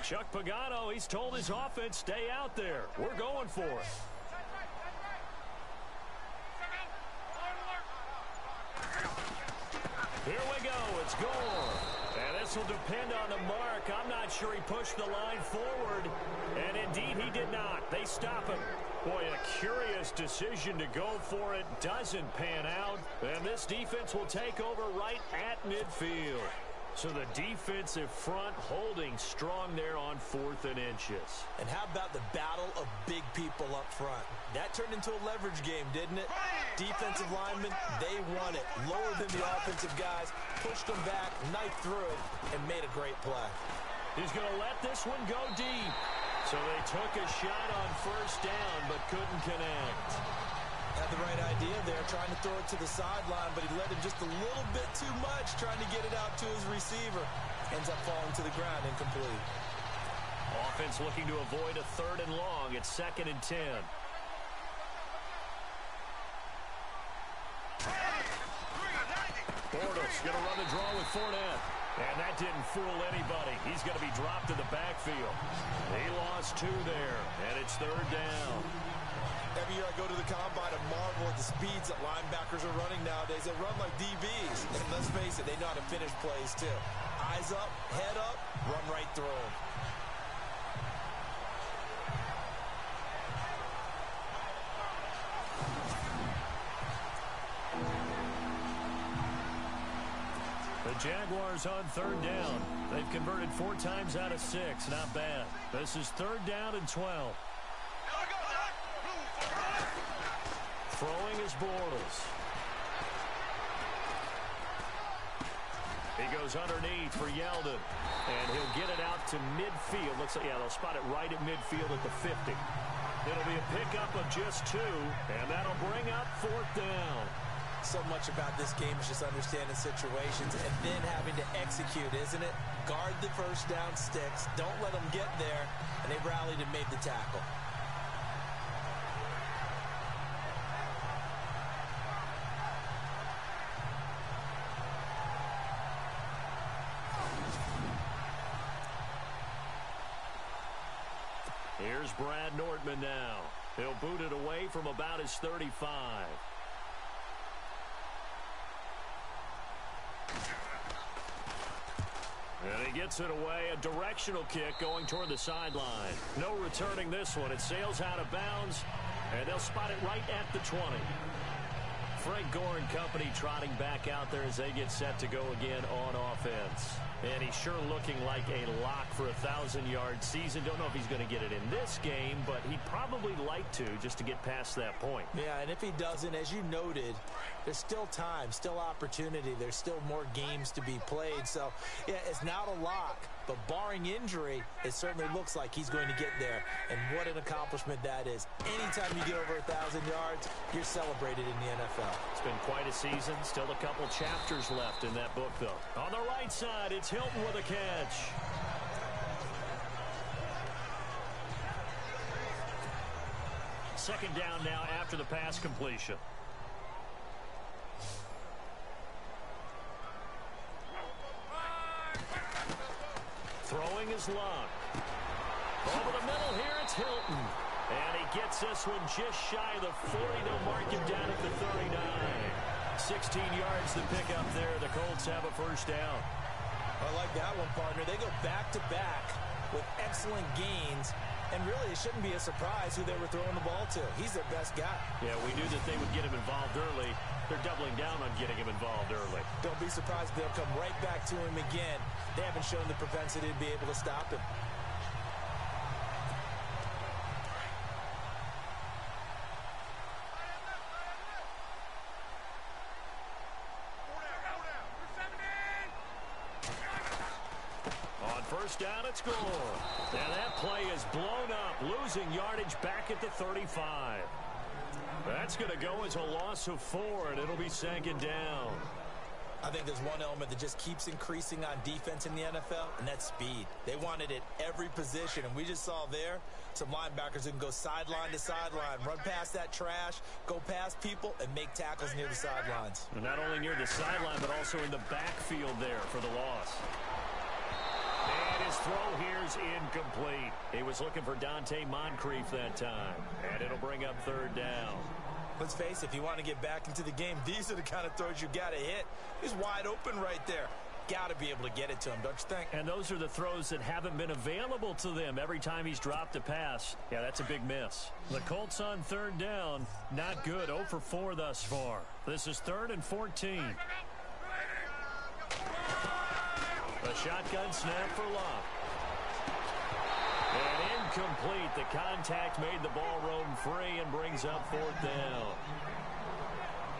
Chuck Pagano, he's told his offense, stay out there. We're going for it. Here we go. It's Gore. And this will depend on the mark. I'm not sure he pushed the line forward. And indeed, he did not. They stop him. Boy, a curious decision to go for it. Doesn't pan out. And this defense will take over right at midfield. So the defensive front holding strong there on 4th and inches. And how about the battle of big people up front? That turned into a leverage game, didn't it? Defensive linemen, they won it. Lower than the offensive guys, pushed them back, knifed through, and made a great play. He's going to let this one go deep. So they took a shot on 1st down, but couldn't connect. Had the right idea there, trying to throw it to the sideline, but he let him just a little bit too much, trying to get it out to his receiver. Ends up falling to the ground, incomplete. Offense looking to avoid a 3rd and long. It's 2nd and 10. Bortles going to run the draw with Fournette. And that didn't fool anybody. He's going to be dropped in the backfield. He lost 2 there, and it's 3rd down. Every year I go to the combine and marvel at the speeds that linebackers are running nowadays. They run like DBs. And let's face it, they know how to finish plays too. Eyes up, head up, run right through them. The Jaguars on 3rd down. They've converted 4 times out of 6. Not bad. This is 3rd down and 12. Throwing is Bortles. He goes underneath for Yeldon. And he'll get it out to midfield. Looks like, yeah, they'll spot it right at midfield at the 50. It'll be a pickup of just 2. And that'll bring up 4th down. So much about this game is just understanding situations and then having to execute, isn't it? Guard the 1st down sticks. Don't let them get there. And they rallied and made the tackle. Here's Brad Nordman now. He'll boot it away from about his 35. And he gets it away. A directional kick going toward the sideline. No returning this one. It sails out of bounds, and they'll spot it right at the 20. Frank Gore and company trotting back out there as they get set to go again on offense. And he's sure looking like a lock for a 1,000-yard season. Don't know if he's going to get it in this game, but he'd probably like to just to get past that point. Yeah, and if he doesn't, as you noted, there's still time, still opportunity. There's still more games to be played. So, yeah, it's not a lock, but barring injury, it certainly looks like he's going to get there. And what an accomplishment that is. Anytime you get over 1,000 yards, you're celebrated in the NFL. It's been quite a season. Still a couple chapters left in that book, though. On the right side, it's Hilton with a catch. Second down now after the pass completion. Throwing is Luck. Over the middle here, it's Hilton. And he gets this one just shy of the 40. They'll mark him down at the 39. 16 yards to pick up there. The Colts have a 1st down. I like that one, partner. They go back-to-back with excellent gains. And really, it shouldn't be a surprise who they were throwing the ball to. He's their best guy. Yeah, we knew that they would get him involved early. They're doubling down on getting him involved early. Don't be surprised if they'll come right back to him again. They haven't shown the propensity to be able to stop him. On 1st down, it's Gore. Now that play is blown up, losing yardage back at the 35. That's going to go as a loss of 4, and it'll be 2nd down. I think there's one element that just keeps increasing on defense in the NFL, and that's speed. They want it at every position, and we just saw there some linebackers who can go sideline to sideline, run past that trash, go past people, and make tackles near the sidelines. And not only near the sideline, but also in the backfield there for the loss. And his throw here's incomplete. He was looking for Dante Moncrief that time. And it'll bring up 3rd down. Let's face it, if you want to get back into the game, these are the kind of throws you got to hit. He's wide open right there. Got to be able to get it to him, don't you think? And those are the throws that haven't been available to them every time he's dropped a pass. Yeah, that's a big miss. The Colts on 3rd down. Not good. 0 for 4 thus far. This is 3rd and 14. A shotgun snap for Love. And incomplete. The contact made the ball roam free and brings up 4th down.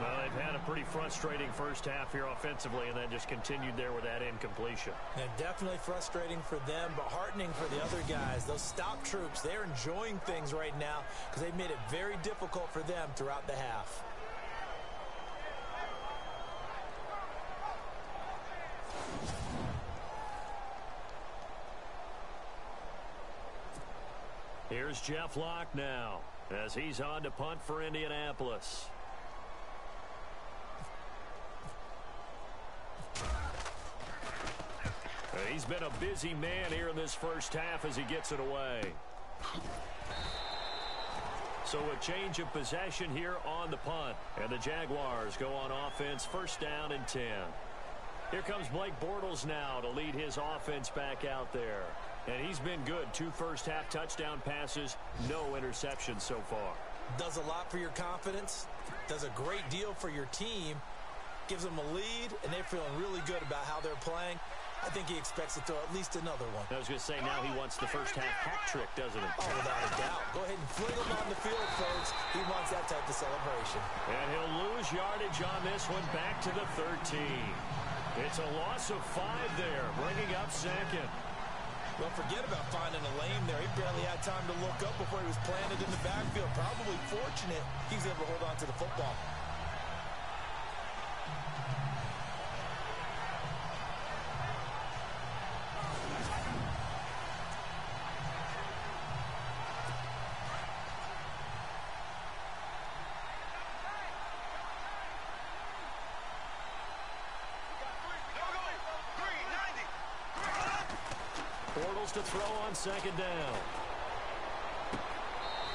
Well, they've had a pretty frustrating first half here offensively, and then just continued there with that incompletion. And definitely frustrating for them, but heartening for the other guys. Those stop troops, they're enjoying things right now because they've made it very difficult for them throughout the half. Here's Jeff Locke now as he's on to punt for Indianapolis. He's been a busy man here in this first half as he gets it away. So a change of possession here on the punt. And the Jaguars go on offense, 1st down and 10. Here comes Blake Bortles now to lead his offense back out there. And he's been good. 2 first-half touchdown passes, no interceptions so far. Does a lot for your confidence. Does a great deal for your team. Gives them a lead, and they're feeling really good about how they're playing. I think he expects to throw at least another one. I was going to say, now he wants the first-half hat trick, doesn't he? Oh, without a doubt. Go ahead and fling him on the field, folks. He wants that type of celebration. And he'll lose yardage on this one back to the 13. It's a loss of 5 there, bringing up 2nd. Well, forget about finding a lane there. He barely had time to look up before he was planted in the backfield. Probably fortunate he's able to hold on to the football. Bortles to throw on 2nd down.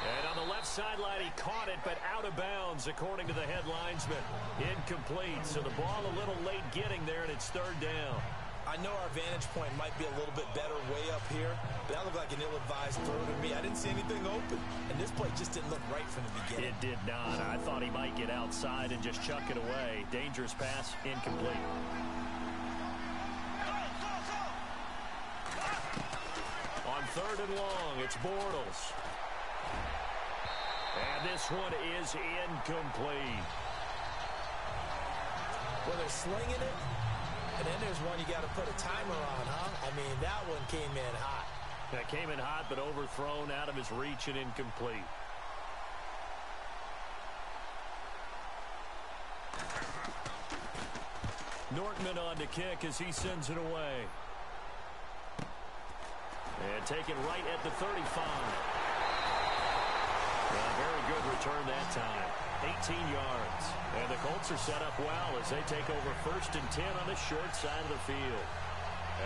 And on the left sideline, he caught it, but out of bounds, according to the head linesman. Incomplete, so the ball a little late getting there, and it's 3rd down. I know our vantage point might be a little bit better way up here, but that looked like an ill-advised throw to me. I didn't see anything open, and this play just didn't look right from the beginning. It did not. I thought he might get outside and just chuck it away. Dangerous pass, incomplete. On 3rd and long, it's Bortles. And this one is incomplete. Well, they're slinging it, and then there's one you got to put a timer on, huh? I mean, that one came in hot. That came in hot, but overthrown out of his reach and incomplete. Nortman on to kick as he sends it away. And taken right at the 35. Very good return that time. 18 yards. And the Colts are set up well as they take over 1st and 10 on the short side of the field.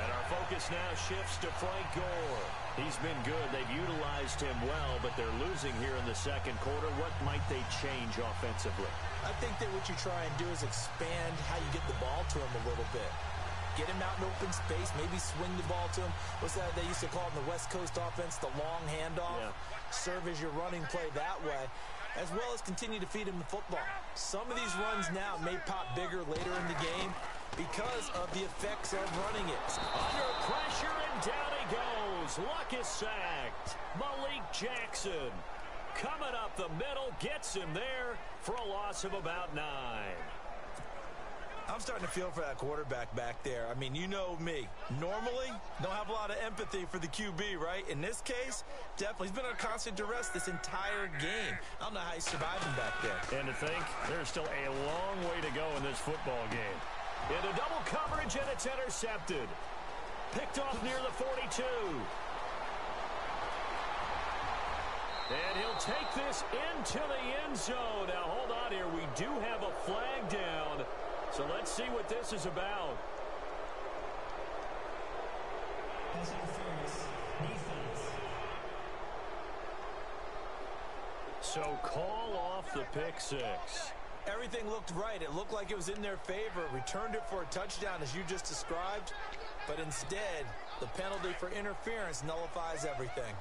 And our focus now shifts to Frank Gore. He's been good. They've utilized him well, but they're losing here in the 2nd quarter. What might they change offensively? I think that what you try and do is expand how you get the ball to him a little bit. Get him out in open space, maybe swing the ball to him. What's that they used to call in the West Coast offense, the long handoff? Yeah. Serve as your running play that way, as well as continue to feed him the football. Some of these runs now may pop bigger later in the game because of the effects of running it. Under pressure, and down he goes. Luck is sacked. Malik Jackson coming up the middle, gets him there for a loss of about 9. I'm starting to feel for that quarterback back there. I mean, you know me. Normally, don't have a lot of empathy for the QB, right? In this case, definitely. He's been under constant duress this entire game. I don't know how he's surviving back there. And to think, there's still a long way to go in this football game. Into double coverage, and it's intercepted. Picked off near the 42. And he'll take this into the end zone. Now, hold on here. We do have a flag down. So let's see what this is about. Pass interference. Defense. So call off the pick 6. Everything looked right. It looked like it was in their favor. Returned it for a touchdown, as you just described. But instead, the penalty for interference nullifies everything.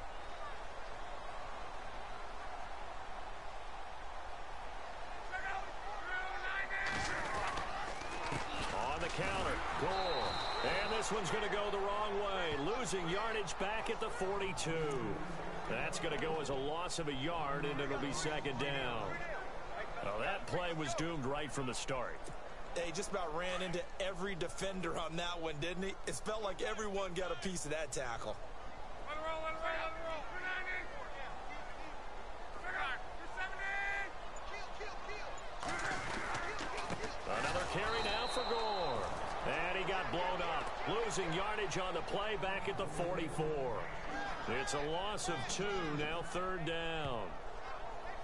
On the counter, Gore. And this this one's going to go the wrong way. Losing yardage back at the 42. That's going to go as a loss of a yard, and it'll be second down. Well, that play was doomed right from the start. He just about ran into every defender on that one, didn't he? It felt like everyone got a piece of that tackle. Another carry now for Gore. And he got blown up. Losing yardage on the play back at the 44. It's a loss of 2, now third down.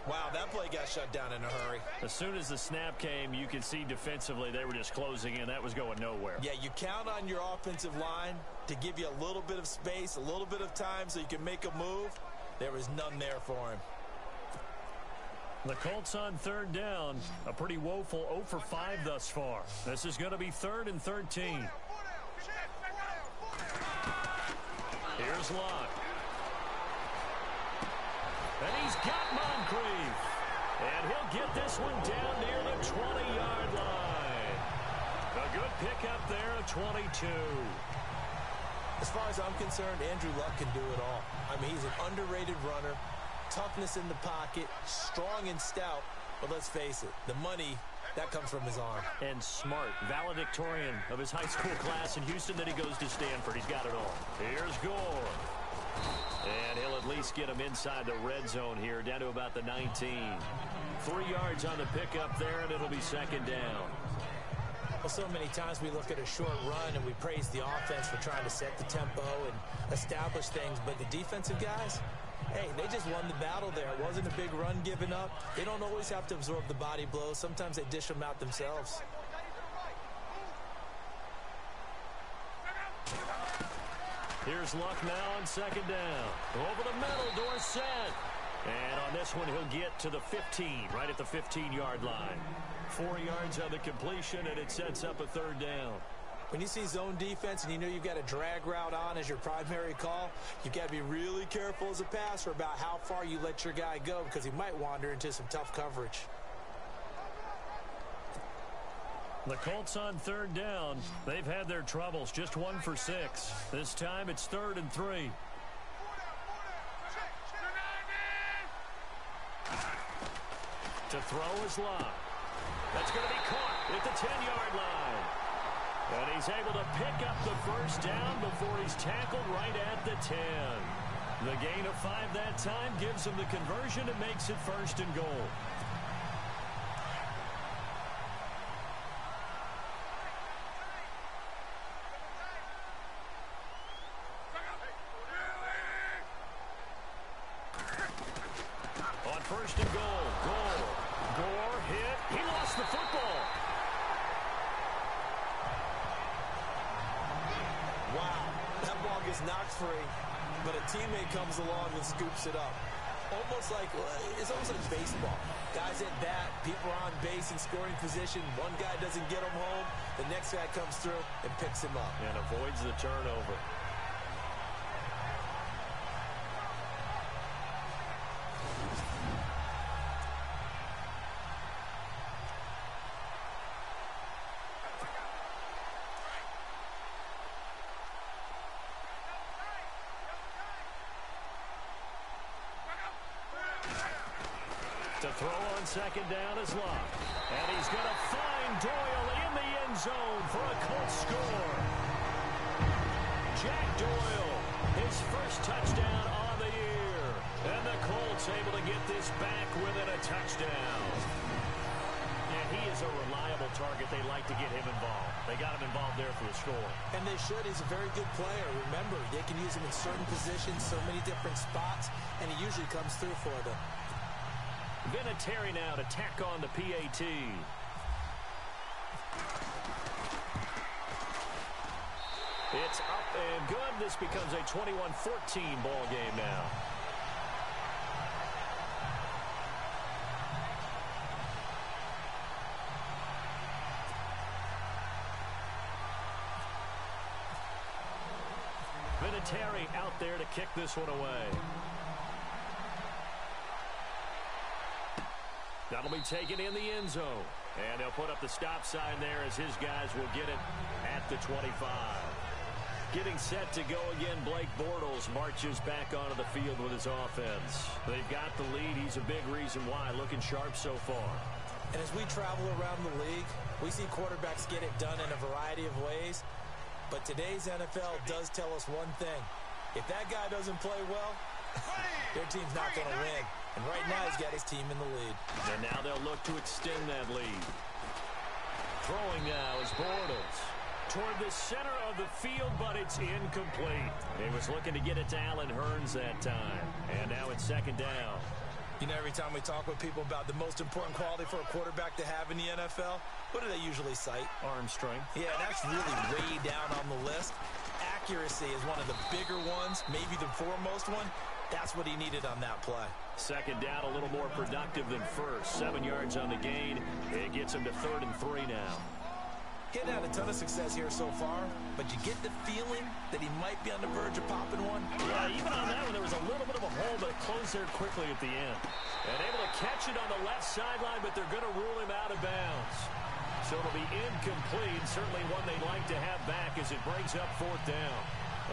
Wow, that play got shut down in a hurry. As soon as the snap came, you could see defensively they were just closing in. That was going nowhere. Yeah, you count on your offensive line to give you a little bit of space, a little bit of time so you can make a move. There was none there for him. The Colts on third down, a pretty woeful 0 for 5 thus far. This is going to be 3rd and 13. Here's Locke. And he's got Moncrief. And he'll get this one down near the 20-yard line. A good pickup there at 22. As far as I'm concerned, Andrew Luck can do it all. I mean, he's an underrated runner. Toughness in the pocket, strong and stout. But let's face it, the money, that comes from his arm. And smart, valedictorian of his high school class in Houston. Then he goes to Stanford. He's got it all. Here's Gore. And he'll at least get him inside the red zone here, down to about the 19. 3 yards on the pickup there, and it'll be second down. Well, so many times we look at a short run and we praise the offense for trying to set the tempo and establish things. But the defensive guys, hey, they just won the battle there. It wasn't a big run given up. They don't always have to absorb the body blows. Sometimes they dish them out themselves. Here's Luck now on second down. Over the middle, Dorsett. And on this one, he'll get to the 15, right at the 15-yard line. 4 yards on the completion, and it sets up a third down. When you see zone defense and you know you've got a drag route on as your primary call, you've got to be really careful as a passer about how far you let your guy go because he might wander into some tough coverage. The Colts on third down. They've had their troubles. Just 1 for 6. This time it's 3rd and 3. To throw is Locke. That's going to be caught at the 10-yard line. And he's able to pick up the first down before he's tackled right at the 10. The gain of 5 that time gives him the conversion and makes it 1st and goal. On 1st and goal, Gore hit. He lost the football. Wow, that ball gets knocked free, but a teammate comes along and scoops it up. It's almost like baseball. Guys at bat, people are on base in scoring position. One guy doesn't get him home. The next guy comes through and picks him up. And avoids the turnover. To throw on second down is Locke. And he's going to find Doyle in the end zone for a Colts score. Jack Doyle, his first touchdown on the year. And the Colts able to get this back within a touchdown. And he is a reliable target. They like to get him involved. They got him involved there for the score. And they should. He's a very good player. Remember, they can use him in certain positions, so many different spots, and he usually comes through for them. Vinatieri now to tack on the PAT. It's up and good. This becomes a 21-14 ball game now. Vinatieri out there to kick this one away. That'll be taken in the end zone. And they'll put up the stop sign there as his guys will get it at the 25. Getting set to go again, Blake Bortles marches back onto the field with his offense. They've got the lead. He's a big reason why. Looking sharp so far. And as we travel around the league, we see quarterbacks get it done in a variety of ways. But today's NFL does tell us one thing. If that guy doesn't play well, their team's not going to win. And right now, he's got his team in the lead. And now they'll look to extend that lead. Throwing now is Bortles. Toward the center of the field, but it's incomplete. He was looking to get it to Allen Hurns that time. And now it's second down. You know, every time we talk with people about the most important quality for a quarterback to have in the NFL, what do they usually cite? Arm strength. Yeah, that's really way down on the list. Accuracy is one of the bigger ones, maybe the foremost one. That's what he needed on that play. Second down, a little more productive than first. 7 yards on the gain. It gets him to 3rd and 3 now. Getting had a ton of success here so far, but you get the feeling that he might be on the verge of popping one. Yeah, even on that one, there was a little bit of a hole, but it closed there quickly at the end. And able to catch it on the left sideline, but they're going to rule him out of bounds. So it'll be incomplete, certainly one they'd like to have back as it brings up 4th down.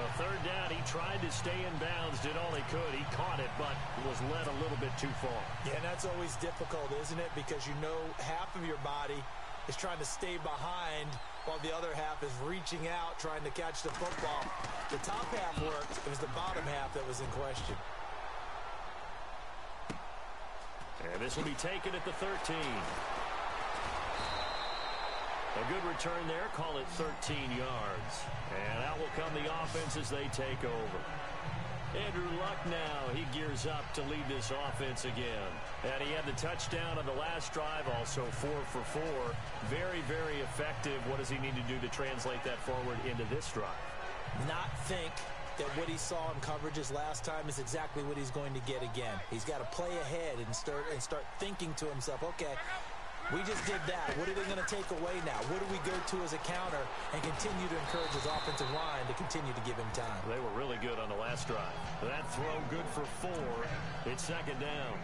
A 3rd down, he tried to stay in bounds, did all he could. He caught it, but was led a little bit too far. Yeah, and that's always difficult, isn't it? Because you know half of your body is trying to stay behind while the other half is reaching out, trying to catch the football. The top half worked. It was the bottom half that was in question. And this will be taken at the 13. A good return there. Call it 13 yards. And out will come the offense as they take over. Andrew Luck now, he gears up to lead this offense again. And he had the touchdown on the last drive, also 4 for 4. Very, very effective. What does he need to do to translate that forward into this drive? Not think that what he saw in coverages last time is exactly what he's going to get again. He's got to play ahead and start thinking to himself, okay, we just did that. What are they going to take away now? What do we go to as a counter? And continue to encourage his offensive line to continue to give him time. They were really good on the last drive. That throw good for 4. It's second down.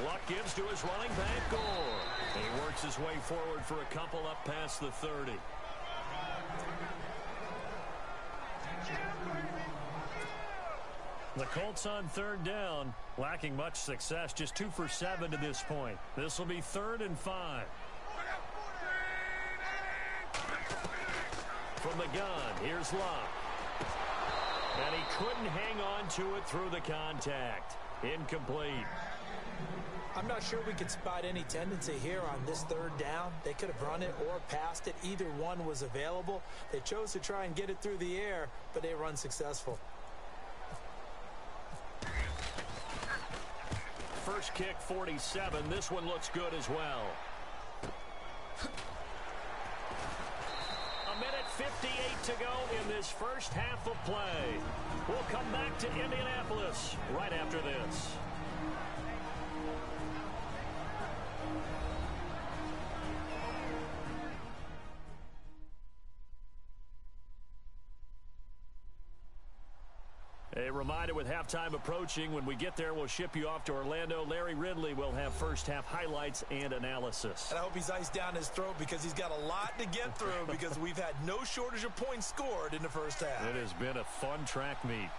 Luck gives to his running back, Gore. And he works his way forward for a couple up past the 30. The Colts on 3rd down, lacking much success, just 2 for 7 to this point. This will be 3rd and 5. From the gun, here's Luck. And he couldn't hang on to it through the contact. Incomplete. I'm not sure we could spot any tendency here on this 3rd down. They could have run it or passed it. Either one was available. They chose to try and get it through the air, but they were unsuccessful. First kick, 47. This one looks good as well. A minute 58 to go in this first half of play. We'll come back to Indianapolis right after this. A reminder, with halftime approaching, when we get there, we'll ship you off to Orlando. Larry Ridley will have first-half highlights and analysis. And I hope he's iced down his throat because he's got a lot to get through because we've had no shortage of points scored in the first half. It has been a fun track meet.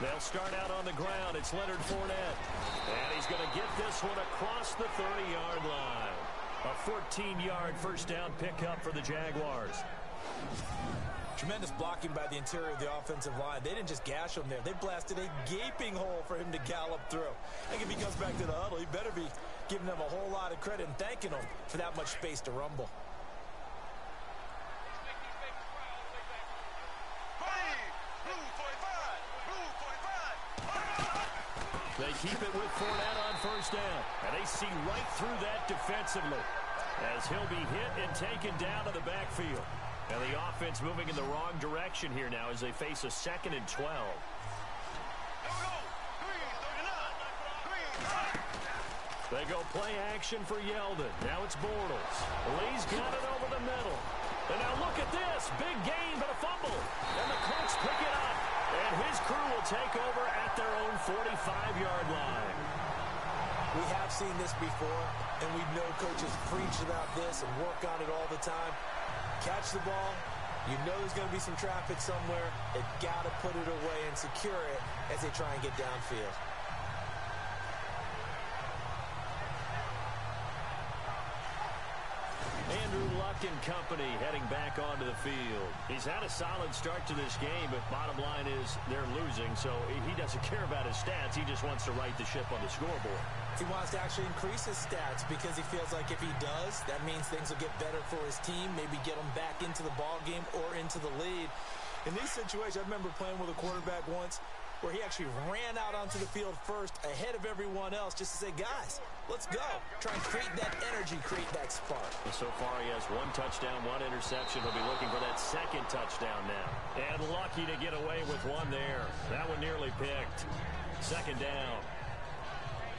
They'll start out on the ground. It's Leonard Fournette. And he's going to get this one across the 30-yard line. A 14-yard first down pickup for the Jaguars. Tremendous blocking by the interior of the offensive line. They didn't just gash him there. They blasted a gaping hole for him to gallop through. I think if he comes back to the huddle, he better be giving them a whole lot of credit and thanking them for that much space to rumble. They keep it with Fournette on first down. And they see right through that defensively as he'll be hit and taken down to the backfield. And the offense moving in the wrong direction here now as they face a 2nd and 12. They go play action for Yeldon. Now it's Bortles. Lee's got it over the middle. And now look at this. Big gain, but a fumble. And the Colts pick it up. And his crew will take over at their own 45-yard line. We have seen this before, and we know coaches preach about this and work on it all the time. Catch the ball. You know there's going to be some traffic somewhere. They've got to put it away and secure it as they try and get downfield. Andrew Luck and company heading back onto the field. He's had a solid start to this game, but bottom line is they're losing, so he doesn't care about his stats. He just wants to right the ship on the scoreboard. He wants to actually increase his stats because he feels like if he does, that means things will get better for his team, maybe get them back into the ball game or into the lead. In these situations, I remember playing with a quarterback once where he actually ran out onto the field first ahead of everyone else just to say, guys, let's go. Try and create that energy, create that spark. So far, he has 1 touchdown, 1 interception. He'll be looking for that second touchdown now. And lucky to get away with one there. That one nearly picked. Second down.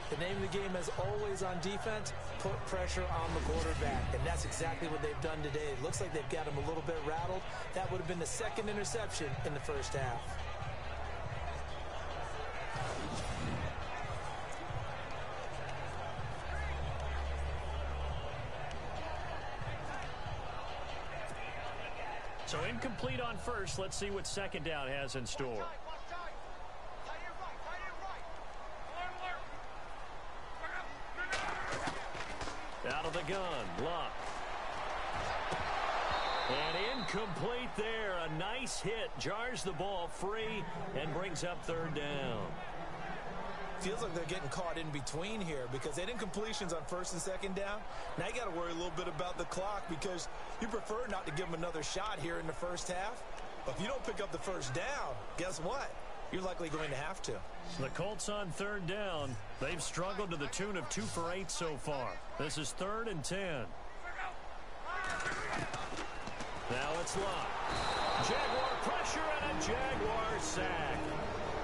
The name of the game, as always on defense, put pressure on the quarterback. And that's exactly what they've done today. It looks like they've got him a little bit rattled. That would have been the second interception in the first half. So incomplete on first. Let's see what second down has in store. Out of the gun, Luck. And incomplete there. A nice hit. Jars the ball free and brings up third down. Feels like they're getting caught in between here because they had incompletions on first and second down. Now you got to worry a little bit about the clock because you prefer not to give them another shot here in the first half. But if you don't pick up the first down, guess what? You're likely going to have to. The Colts on third down. They've struggled to the tune of 2 for 8 so far. This is 3rd and 10. Now it's Luck. Jaguar pressure and a Jaguar sack.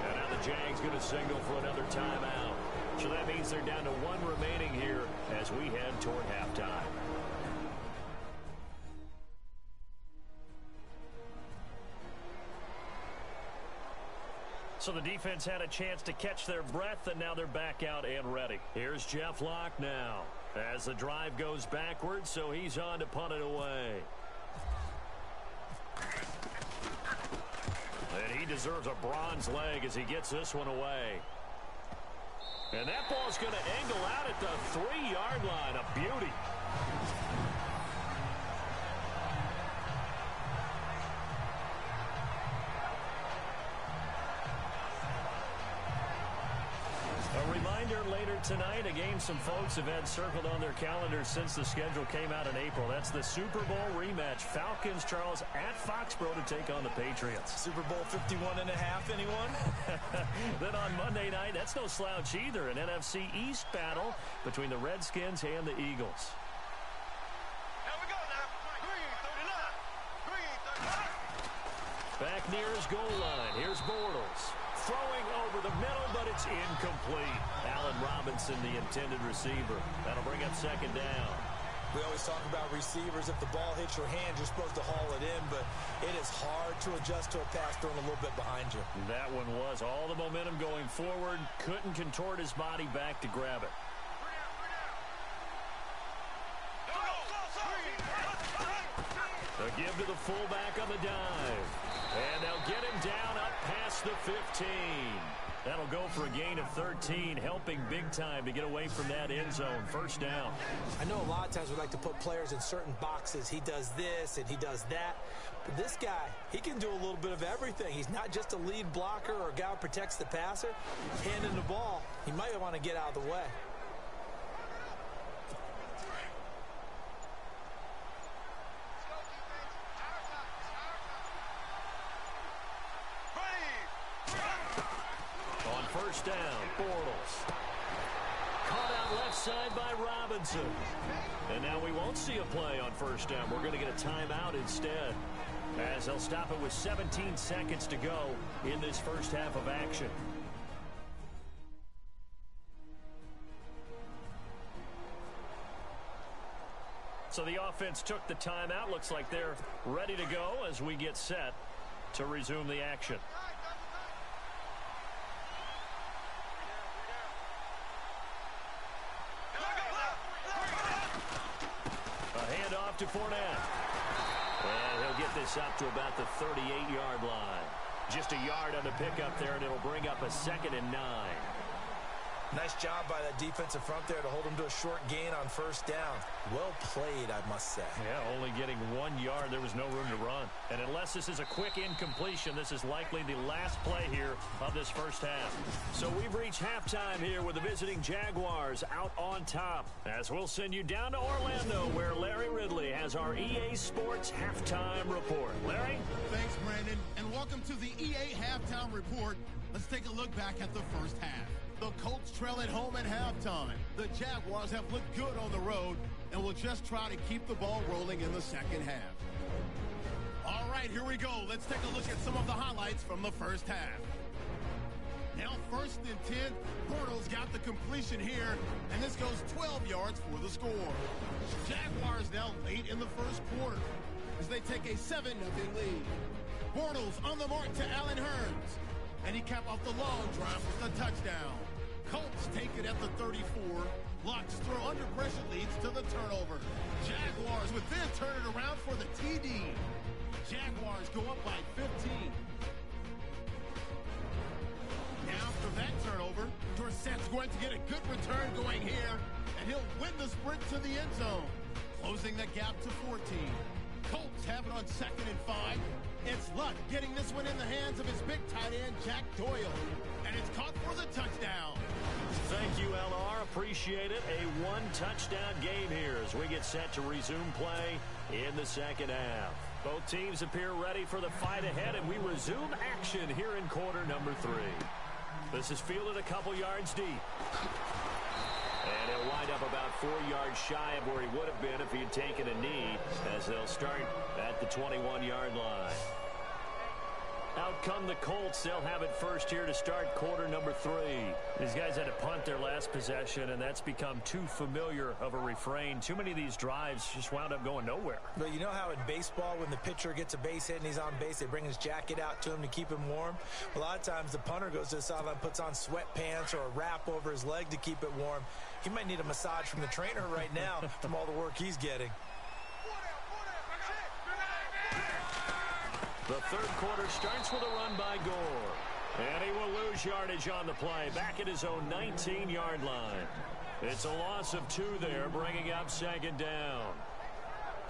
And now the Jags going to signal for another timeout. So that means they're down to 1 remaining here as we head toward halftime. So the defense had a chance to catch their breath, and now they're back out and ready. Here's Jeff Locke now as the drive goes backwards, so he's on to punt it away. And he deserves a bronze leg as he gets this one away. And that ball's going to angle out at the 3-yard line. A beauty. A reminder later tonight, a game some folks have had circled on their calendars since the schedule came out in April. That's the Super Bowl rematch. Falcons, Charles, at Foxborough to take on the Patriots. Super Bowl 51.5, anyone? Then on Monday night, that's no slouch either. An NFC East battle between the Redskins and the Eagles. Here we go now. 3:39. Back near his goal line. Here's Bortles. Throwing over the middle, but it's incomplete. Allen Robinson, the intended receiver. That'll bring up second down. We always talk about receivers. If the ball hits your hand, you're supposed to haul it in, but it is hard to adjust to a pass thrown a little bit behind you. That one was all the momentum going forward. Couldn't contort his body back to grab it. The give to the fullback on the dive. And they'll get him down up past the 15. That'll go for a gain of 13, helping big time to get away from that end zone. First down. I know a lot of times we like to put players in certain boxes. He does this and he does that. But this guy, he can do a little bit of everything. He's not just a lead blocker or a guy who protects the passer. Handing the ball, he might want to get out of the way. First down, Bortles. Caught out left side by Robinson. And now we won't see a play on first down. We're going to get a timeout instead, as they'll stop it with 17 seconds to go in this first half of action. So the offense took the timeout. Looks like they're ready to go as we get set to resume the action. A handoff to Fournette. And he'll get this up to about the 38-yard line. Just a yard on the pickup there, and it'll bring up a 2nd and 9. Nice job by that defensive front there to hold him to a short gain on 1st down. Well played, I must say. Yeah, only getting 1 yard. There was no room to run. And unless this is a quick incompletion, this is likely the last play here of this first half. So we've reached halftime here with the visiting Jaguars out on top. As we'll send you down to Orlando, where Larry Ridley has our EA Sports Halftime Report. Larry? Thanks, Brandon, and welcome to the EA Halftime Report. Let's take a look back at the first half. The Colts trail at home at halftime. The Jaguars have looked good on the road and will just try to keep the ball rolling in the second half. All right, here we go. Let's take a look at some of the highlights from the first half. Now 1st and 10, Bortles got the completion here, and this goes 12 yards for the score. Jaguars now late in the first quarter as they take a 7-0 lead. Bortles on the mark to Allen Hurns, and he capped off the long drive with a touchdown. Colts take it at the 34. Luck's throw under pressure leads to the turnover. Jaguars would then turn it around for the TD. Jaguars go up by 15. Now after that turnover, Dorsett's going to get a good return going here, and he'll win the sprint to the end zone, closing the gap to 14. Colts have it on 2nd and 5. It's Luck getting this one in the hands of his big tight end, Jack Doyle. And it's caught for the touchdown. Thank you, LR. Appreciate it. A 1-touchdown game here as we get set to resume play in the second half. Both teams appear ready for the fight ahead, and we resume action here in quarter number 3. This is fielded a couple yards deep. And he'll wind up about 4 yards shy of where he would have been if he had taken a knee, as they'll start at the 21-yard line. Out come the Colts. They'll have it first here to start quarter number 3. These guys had to punt their last possession, and that's become too familiar of a refrain. Too many of these drives just wound up going nowhere. But you know how in baseball, when the pitcher gets a base hit and he's on base, they bring his jacket out to him to keep him warm? A lot of times the punter goes to the sideline, puts on sweatpants or a wrap over his leg to keep it warm. He might need a massage from the trainer right now from all the work he's getting. The third quarter starts with a run by Gore. And he will lose yardage on the play, back at his own 19-yard line. It's a loss of 2 there, bringing up 2nd down.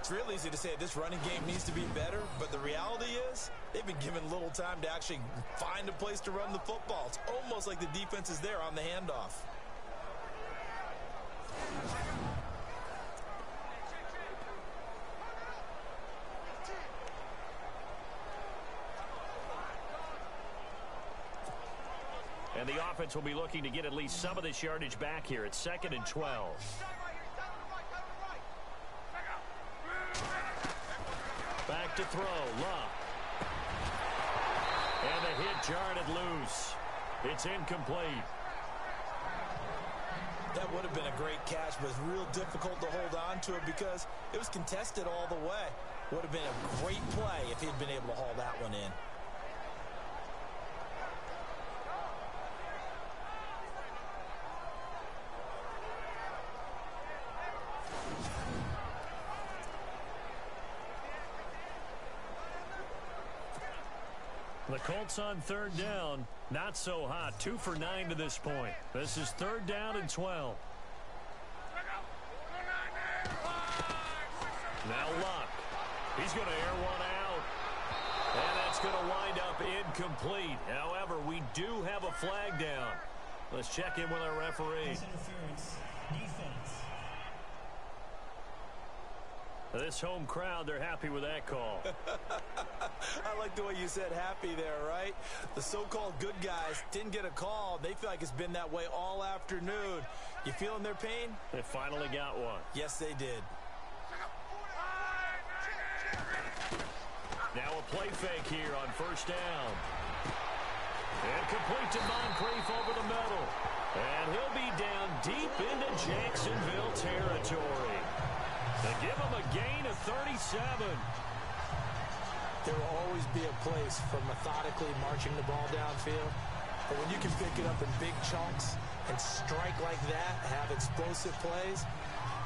It's real easy to say this running game needs to be better, but the reality is they've been given little time to actually find a place to run the football. It's almost like the defense is there on the handoff. And the offense will be looking to get at least some of this yardage back here. It's 2nd and 12. Back to throw. Luck. And the hit jarred it loose. It's incomplete. That would have been a great catch, but it's real difficult to hold on to it because it was contested all the way. Would have been a great play if he'd been able to haul that one in. The Colts on 3rd down. Not so hot. 2 for 9 to this point. This is 3rd down and 12. Now Luck. He's going to air one out. And that's going to wind up incomplete. However, we do have a flag down. Let's check in with our referee. Interference. Defense. This home crowd, they're happy with that call. I like the way you said happy there, right? The so-called good guys didn't get a call. They feel like it's been that way all afternoon. You feeling their pain? They finally got one. Yes, they did. Now a play fake here on 1st down. And complete to Moncrief over the middle. And he'll be down deep into Jacksonville territory. They give him a gain of 37. There will always be a place for methodically marching the ball downfield. But when you can pick it up in big chunks and strike like that, have explosive plays,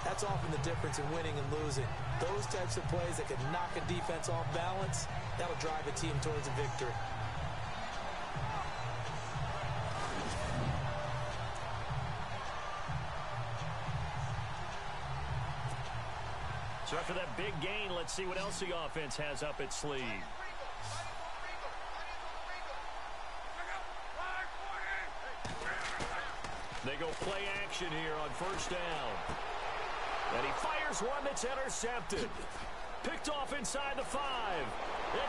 that's often the difference in winning and losing. Those types of plays that can knock a defense off balance, that'll drive a team towards a victory. So after that big gain, let's see what else the offense has up its sleeve. They go play action here on first down. And he fires one that's intercepted. Picked off inside the 5.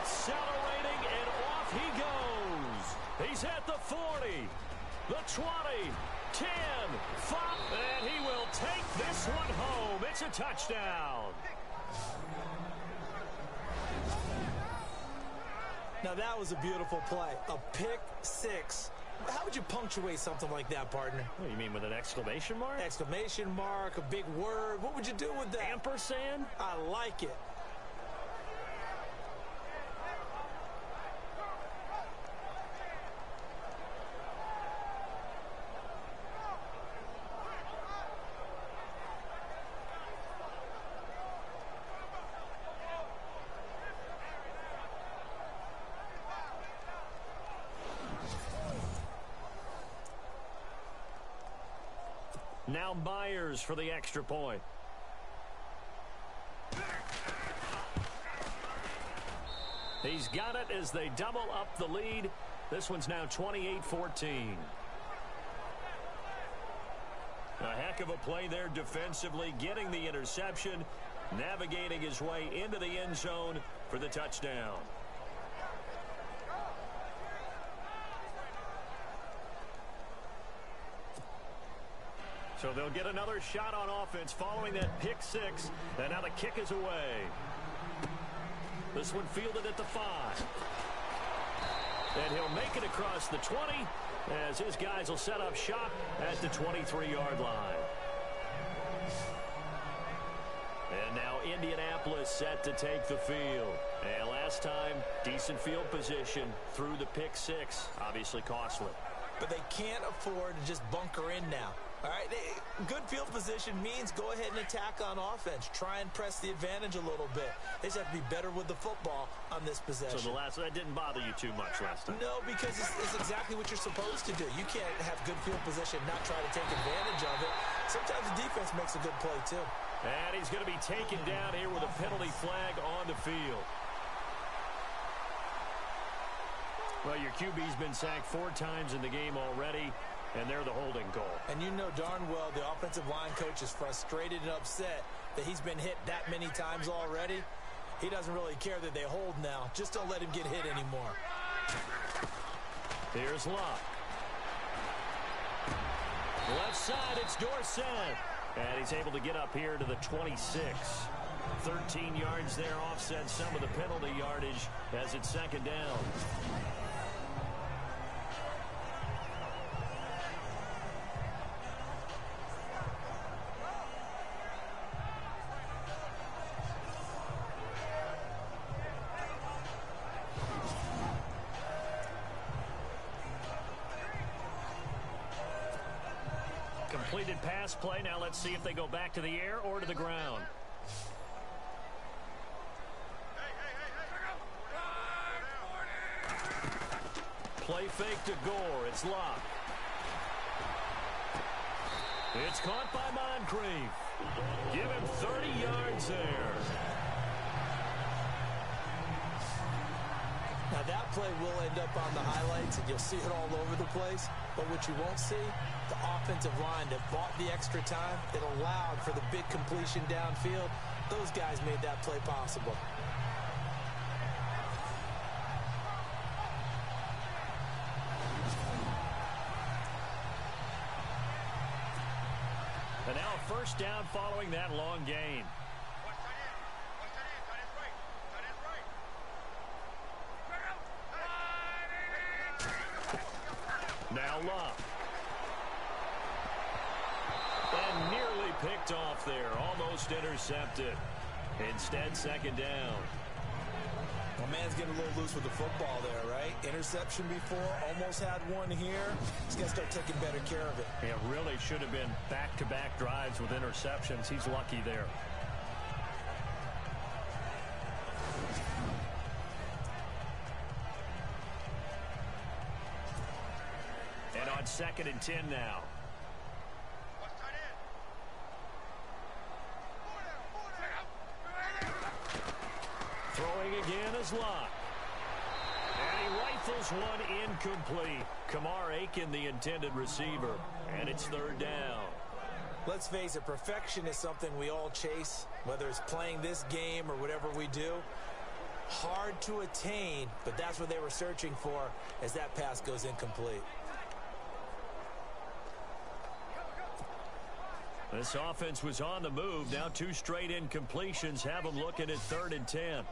Accelerating, and off he goes. He's at the 40, the 20, 10, 5, and he will take this one home. It's a touchdown. Now that was a beautiful play. A pick six. How would you punctuate something like that, partner? What do you mean, with an exclamation mark? Exclamation mark, a big word. What would you do with that? Ampersand? I like it. Now Myers for the extra point. He's got it as they double up the lead. This one's now 28-14. A heck of a play there defensively, getting the interception, navigating his way into the end zone for the touchdown. So they'll get another shot on offense following that pick six. And now the kick is away. This one fielded at the 5. And he'll make it across the 20 as his guys will set up shop at the 23-yard line. And now Indianapolis set to take the field. And last time, decent field position through the pick six. Obviously costly. But they can't afford to just bunker in now. All right, good field position means go ahead and attack on offense. Try and press the advantage a little bit. They just have to be better with the football on this possession. So that didn't bother you too much last time? No, because it's exactly what you're supposed to do. You can't have good field position, not try to take advantage of it. Sometimes the defense makes a good play, too. And he's going to be taken down here with a penalty flag on the field. Well, your QB's been sacked 4 times in the game already. And they're the holding goal. And you know darn well the offensive line coach is frustrated and upset that he's been hit that many times already. He doesn't really care that they hold now. Just don't let him get hit anymore. Here's Locke. Left side, it's Dorsett. And he's able to get up here to the 26. 13 yards there, offset some of the penalty yardage as it's second down. Completed pass play. Now let's see if they go back to the air or to the ground. Play fake to Gore. It's Locke. It's caught by Moncrief. Give him 30 yards there. Now that play will end up on the highlights, and you'll see it all over the place. But what you won't see, the offensive line that bought the extra time, that allowed for the big completion downfield, those guys made that play possible. And now a first down following that long gain. Now Locke. And nearly picked off there, almost intercepted. Instead, second down. My man's getting a little loose with the football there, right? Interception before, almost had one here. He's got to start taking better care of it. It really should have been back-to-back drives with interceptions. He's lucky there. And on 2nd and 10 now. Throwing again is Locke. And he rifles one incomplete. Kamar Aiken, the intended receiver. And it's 3rd down. Let's face it, perfection is something we all chase, whether it's playing this game or whatever we do. Hard to attain, but that's what they were searching for as that pass goes incomplete. This offense was on the move. Now 2 straight incompletions have them looking at 3rd and 10.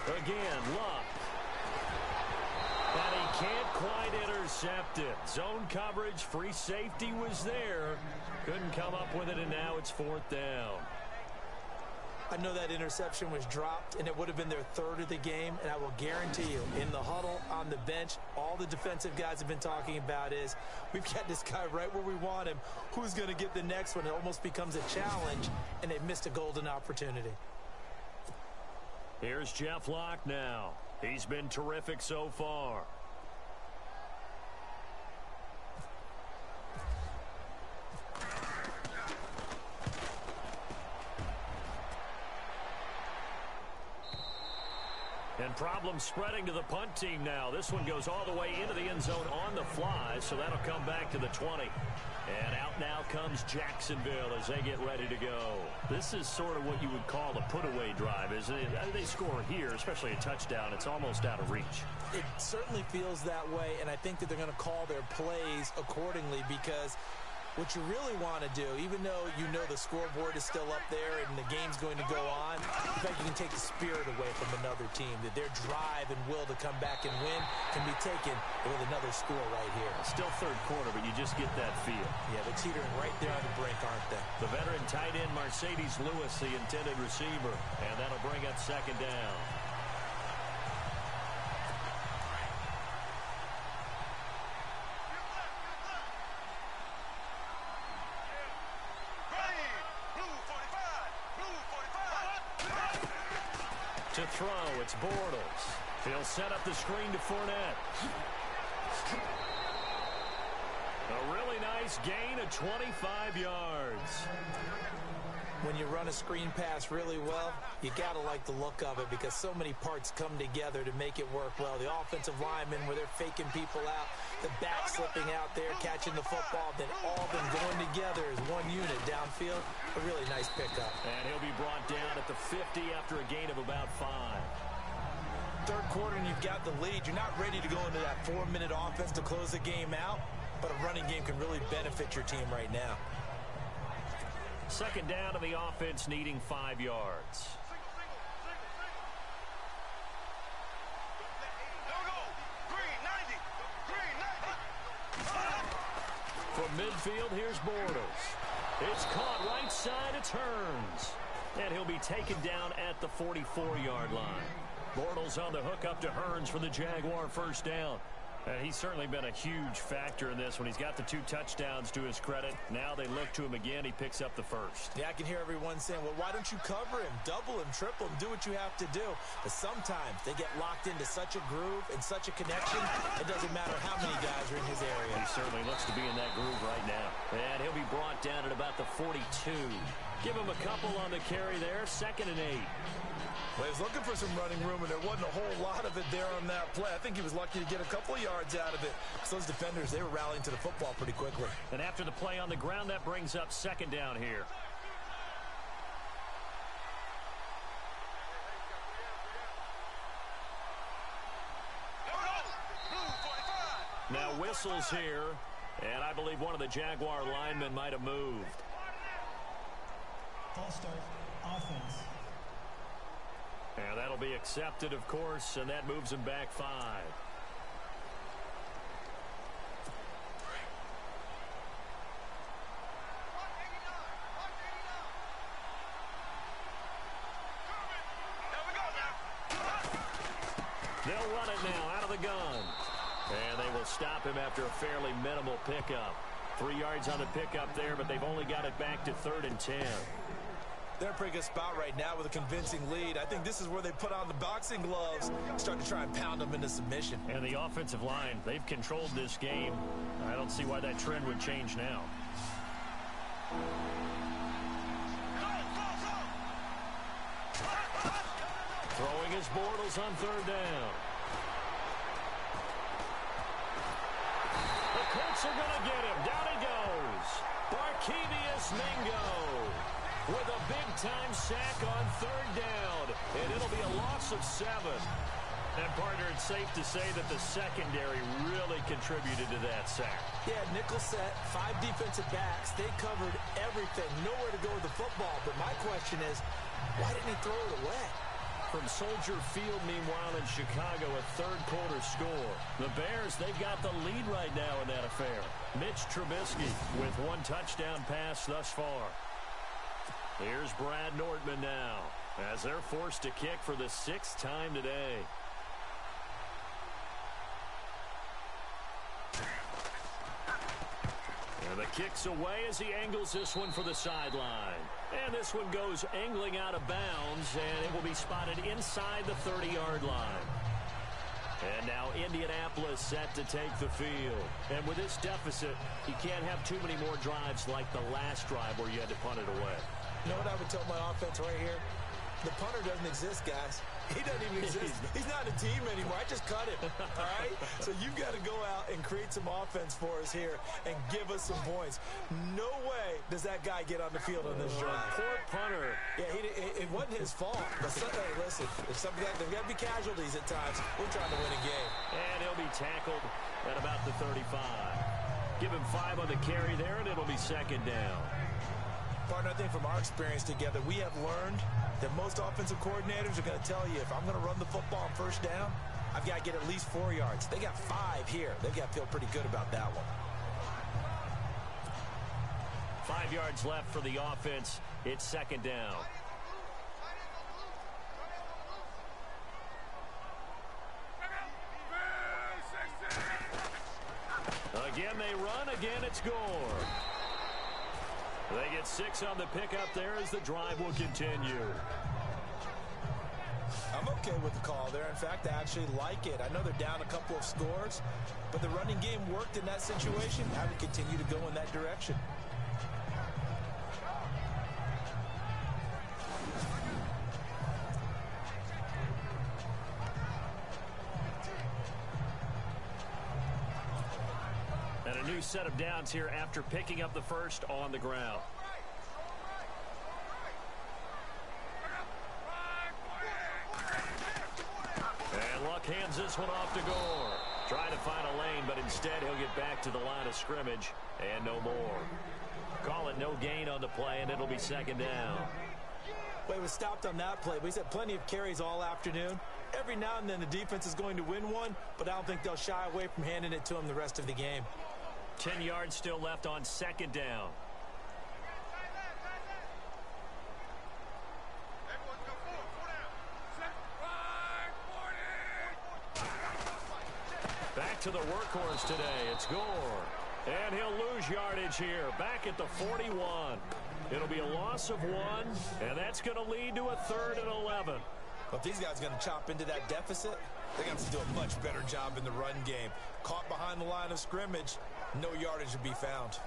Again, Luck. And he can't quite intercept it. Zone coverage, free safety was there. Couldn't come up with it, and now it's 4th down. I know that interception was dropped, and it would have been their 3rd of the game, and I will guarantee you, in the huddle, on the bench, all the defensive guys have been talking about is, we've got this guy right where we want him. Who's going to get the next one? It almost becomes a challenge, and they missed a golden opportunity. Here's Jeff Locke now. He's been terrific so far. And problems spreading to the punt team now. This one goes all the way into the end zone on the fly, so that'll come back to the 20. And out now comes Jacksonville as they get ready to go. This is sort of what you would call a put-away drive, isn't it? They score here, especially a touchdown. It's almost out of reach. It certainly feels that way, and I think that they're going to call their plays accordingly because what you really want to do, even though you know the scoreboard is still up there and the game's going to go on, in fact, you can take the spirit away from another team, that their drive and will to come back and win can be taken with another score right here. Still 3rd quarter, but you just get that feel. Yeah, they're teetering right there on the brink, aren't they? The veteran tight end Mercedes Lewis, the intended receiver, and that'll bring up 2nd down. To throw, it's Bortles. He'll set up the screen to Fournette. A really nice gain of 25 yards. When you run a screen pass really well, you got to like the look of it because so many parts come together to make it work well. The offensive linemen, where they're faking people out, the back slipping out there, catching the football, then all of them going together as one unit downfield. A really nice pickup. And he'll be brought down at the 50 after a gain of about 5. 3rd quarter and you've got the lead. You're not ready to go into that 4-minute offense to close the game out, but a running game can really benefit your team right now. 2nd down to the offense, needing 5 yards. From midfield, here's Bortles. It's caught right side, it's Hearns. And he'll be taken down at the 44-yard line. Bortles on the hook up to Hearns for the Jaguar 1st down. He's certainly been a huge factor in this when he's got the 2 touchdowns to his credit. Now they look to him again. He picks up the 1st. Yeah, I can hear everyone saying, well, why don't you cover him, double him, triple him, do what you have to do. But sometimes they get locked into such a groove and such a connection, it doesn't matter how many guys are in his area. He certainly looks to be in that groove right now. And he'll be brought down at about the 42. Give him a couple on the carry there, 2nd and 8. Well, he was looking for some running room, and there wasn't a whole lot of it there on that play. I think he was lucky to get a couple of yards out of it. So those defenders, they were rallying to the football pretty quickly. And after the play on the ground, that brings up 2nd down here. Now whistles here, and I believe one of the Jaguar linemen might have moved. False start, offense. And that'll be accepted, of course, and that moves him back 5. They'll run it now out of the gun. And they will stop him after a fairly minimal pickup. 3 yards on the pickup there, but they've only got it back to 3rd and 10. They're in a pretty good spot right now with a convincing lead. I think this is where they put on the boxing gloves, start to try and pound them into submission. And the offensive line, they've controlled this game. I don't see why that trend would change now. Throwing his Bortles on 3rd down. The Colts are going to get him. Down he goes. Barkevious Mingo with a big-time sack on 3rd down. And it'll be a loss of 7. And, partner, it's safe to say that the secondary really contributed to that sack. Yeah, nickel set, 5 defensive backs. They covered everything. Nowhere to go with the football. But my question is, why didn't he throw it away? From Soldier Field, meanwhile, in Chicago, a 3rd quarter score. The Bears, they've got the lead right now in that affair. Mitch Trubisky with 1 touchdown pass thus far. Here's Brad Nortman now as they're forced to kick for the 6th time today. And the kick's away as he angles this one for the sideline. And this one goes angling out of bounds, and it will be spotted inside the 30-yard line. And now Indianapolis set to take the field. And with this deficit, you can't have too many more drives like the last drive where you had to punt it away. You know what I would tell my offense right here? The punter doesn't exist, guys. He doesn't even exist. He's not a team anymore. I just cut him, all right? So you've got to go out and create some offense for us here and give us some points. No way does that guy get on the field on this drive. Poor punter. Yeah, it wasn't his fault. But hey, listen, there's got to be casualties at times. We're trying to win a game. And he'll be tackled at about the 35. Give him 5 on the carry there, and it'll be 2nd down. Partner, I think from our experience together, we have learned that most offensive coordinators are going to tell you, if I'm going to run the football on 1st down, I've got to get at least 4 yards. They got 5 here. They've got to feel pretty good about that one. 5 yards left for the offense. It's 2nd down. Again they run. Again it's Gore. They get 6 on the pickup there as the drive will continue. I'm okay with the call there. In fact, I actually like it. I know they're down a couple of scores, but the running game worked in that situation. I would continue to go in that direction. And a new set of downs here after picking up the first on the ground. And Luck hands this one off to Gore. Trying to find a lane, but instead he'll get back to the line of scrimmage and no more. Call it no gain on the play, and it'll be 2nd down. Well, he was stopped on that play, but he's had plenty of carries all afternoon. Every now and then the defense is going to win one, but I don't think they'll shy away from handing it to him the rest of the game. 10 yards still left on 2nd down. Back to the workhorse today. It's Gore. And he'll lose yardage here. Back at the 41. It'll be a loss of 1, and that's going to lead to a 3rd and 11. But these guys are going to chop into that deficit. They're going to have to do a much better job in the run game. Caught behind the line of scrimmage, no yardage to be found.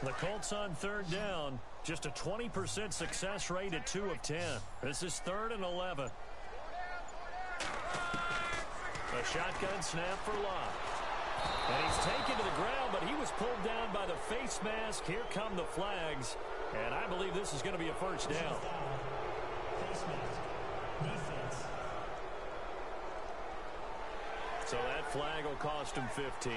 The Colts on 3rd down. Just a 20% success rate at 2 of 10. This is 3rd and 11. A shotgun snap for Locke. And he's taken to the ground, but he was pulled down by the face mask. Here come the flags. And I believe this is going to be a 1st down. Face mask. Defense. So that flag will cost him 15.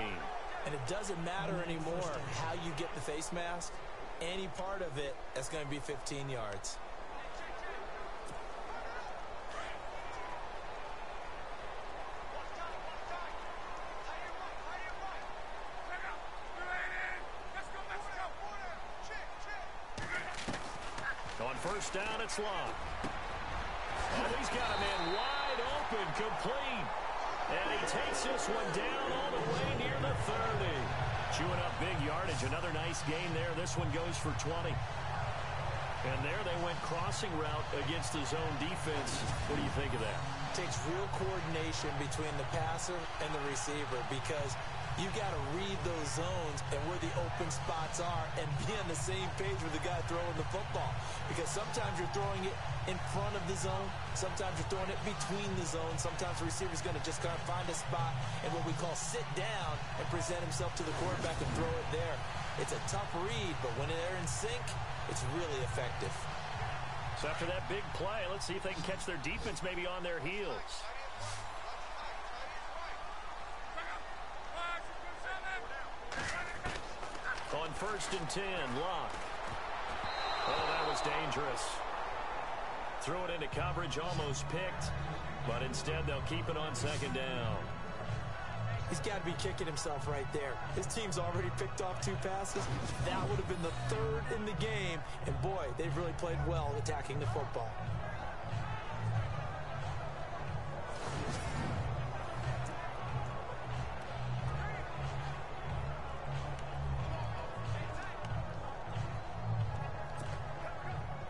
And it doesn't matter anymore how you get the face mask. Any part of it, that's going to be 15 yards. First down, it's Love. Oh, he's got a man wide open, complete. And he takes this one down all the way near the 30. Chewing up big yardage. Another nice gain there. This one goes for 20. And there they went crossing route against the zone defense. What do you think of that? Takes real coordination between the passer and the receiver because you've got to read those zones and where the open spots are and be on the same page with the guy throwing the football. Because sometimes you're throwing it in front of the zone. Sometimes you're throwing it between the zones. Sometimes the receiver's going to just kind of find a spot and what we call sit down and present himself to the quarterback and throw it there. It's a tough read, but when they're in sync, it's really effective. So after that big play, let's see if they can catch their defense maybe on their heels. On 1st and 10, Locke. Oh, that was dangerous. Threw it into coverage, almost picked, but instead they'll keep it on 2nd down. He's got to be kicking himself right there. His team's already picked off 2 passes. That would have been the 3rd in the game. And boy, they've really played well attacking the football.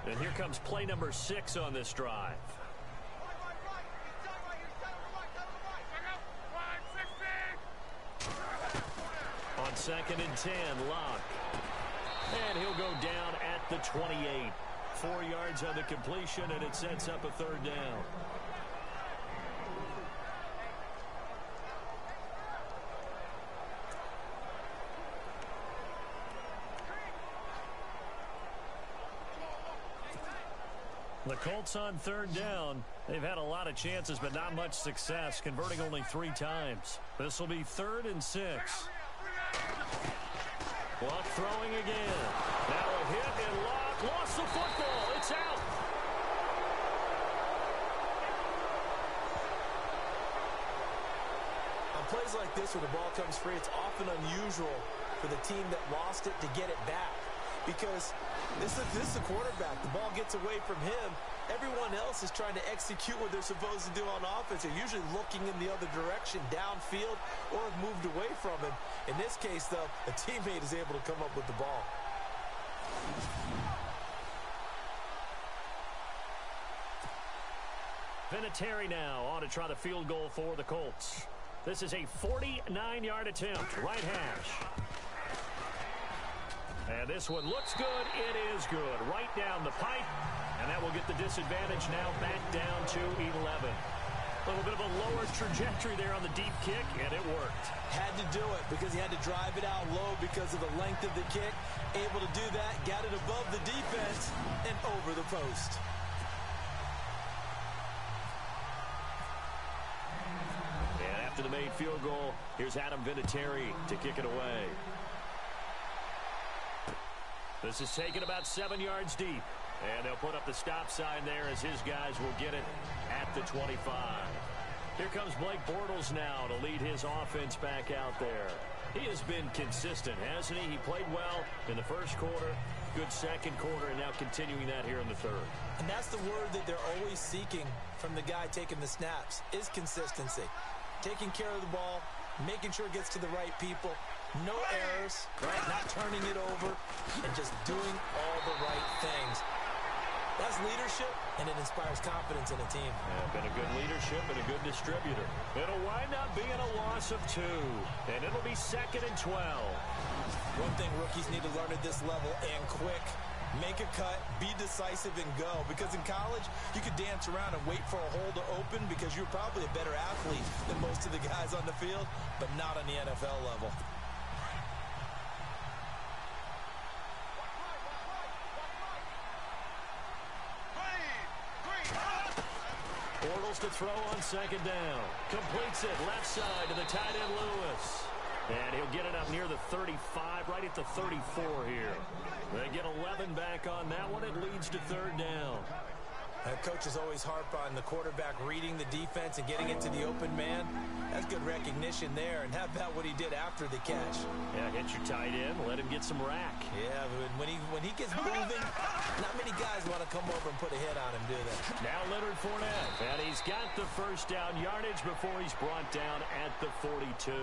And here comes play number 6 on this drive. On 2nd and 10, Locke. And he'll go down at the 28. 4 yards on the completion, and it sets up a 3rd down. The Colts on 3rd down. They've had a lot of chances, but not much success, converting only 3 times. This will be 3rd and 6. Locke throwing again. Now a hit, and Locke lost the football. It's out. On plays like this where the ball comes free, it's often unusual for the team that lost it to get it back. Because this is the quarterback. The ball gets away from him. Everyone else is trying to execute what they're supposed to do on offense. They're usually looking in the other direction, downfield, or have moved away from him. In this case, though, a teammate is able to come up with the ball. Vinatieri now on to try the field goal for the Colts. This is a 49-yard attempt, right hash. And this one looks good. It is good. Right down the pipe. And that will get the disadvantage now back down to 11. A little bit of a lower trajectory there on the deep kick, and it worked. Had to do it because he had to drive it out low because of the length of the kick. Able to do that, got it above the defense and over the post. And after the made field goal, here's Adam Vinatieri to kick it away. This is taken about 7 yards deep. And they'll put up the stop sign there as his guys will get it at the 25. Here comes Blake Bortles now to lead his offense back out there. He has been consistent, hasn't he? He played well in the first quarter, good second quarter, and now continuing that here in the 3rd. And that's the word that they're always seeking from the guy taking the snaps, is consistency. Taking care of the ball, making sure it gets to the right people, no errors, right? Not turning it over, and just doing all the right things. That's leadership, and it inspires confidence in a team. Yeah, been a good leadership and a good distributor. It'll wind up being a loss of 2, and it'll be 2nd and 12. One thing rookies need to learn at this level, and quick, make a cut, be decisive, and go. Because in college, you could dance around and wait for a hole to open because you're probably a better athlete than most of the guys on the field, but not on the NFL level. Bortles to throw on 2nd down. Completes it left side to the tight end Lewis. And he'll get it up near the 35, right at the 34 here. They get 11 back on that one. It leads to 3rd down. That coaches always harp on the quarterback reading the defense and getting it to the open man. That's good recognition there. And how about what he did after the catch? Yeah, hit your tight end, let him get some rack. Yeah, when he gets moving, not many guys want to come over and put a hit on him, do they? Now Leonard Fournette, and he's got the first down yardage before he's brought down at the 42.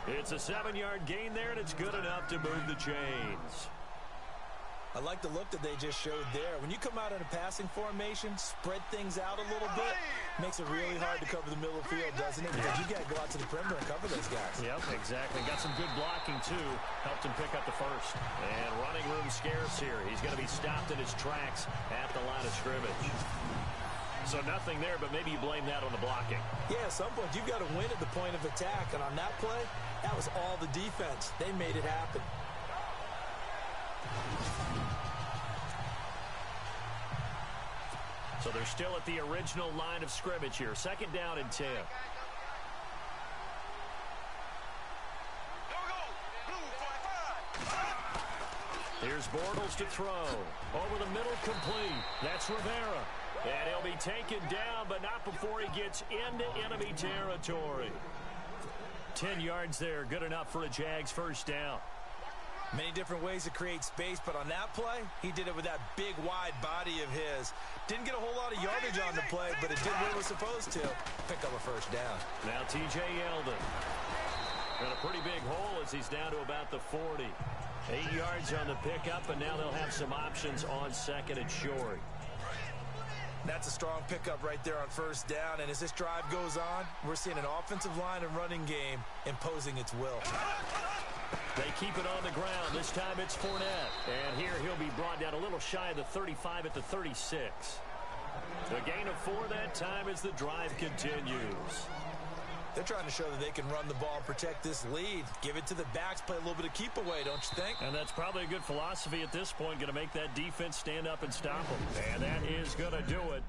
It's a 7-yard gain there, and it's good enough to move the chains. I like the look that they just showed there. When you come out in a passing formation, spread things out a little bit, makes it really hard to cover the middle of the field, doesn't it? Because you got to go out to the perimeter and cover those guys. Yep, exactly. Got some good blocking, too. Helped him pick up the first. And running room scarce here. He's going to be stopped in his tracks at the line of scrimmage. So nothing there, but maybe you blame that on the blocking. Yeah, at some point, you've got to win at the point of attack. And on that play, that was all the defense. They made it happen. So they're still at the original line of scrimmage here. 2nd down and 10. Here's Bortles to throw. Over the middle, complete. That's Rivera. And he'll be taken down, but not before he gets into enemy territory. 10 yards there, good enough for a Jags first down. Many different ways to create space, but on that play, he did it with that big, wide body of his. Didn't get a whole lot of yardage on the play, but it did what it was supposed to. Pick up a first down. Now T.J. Yeldon. Got a pretty big hole as he's down to about the 40. 8 yards on the pickup, and now they'll have some options on 2nd and short. That's a strong pickup right there on first down, and as this drive goes on, we're seeing an offensive line and running game imposing its will. They keep it on the ground. This time it's Fournette. And here he'll be brought down a little shy of the 35 at the 36. A gain of 4 that time as the drive continues. They're trying to show that they can run the ball, protect this lead, give it to the backs, play a little bit of keep away, don't you think? And that's probably a good philosophy at this point, going to make that defense stand up and stop them. And that is going to do it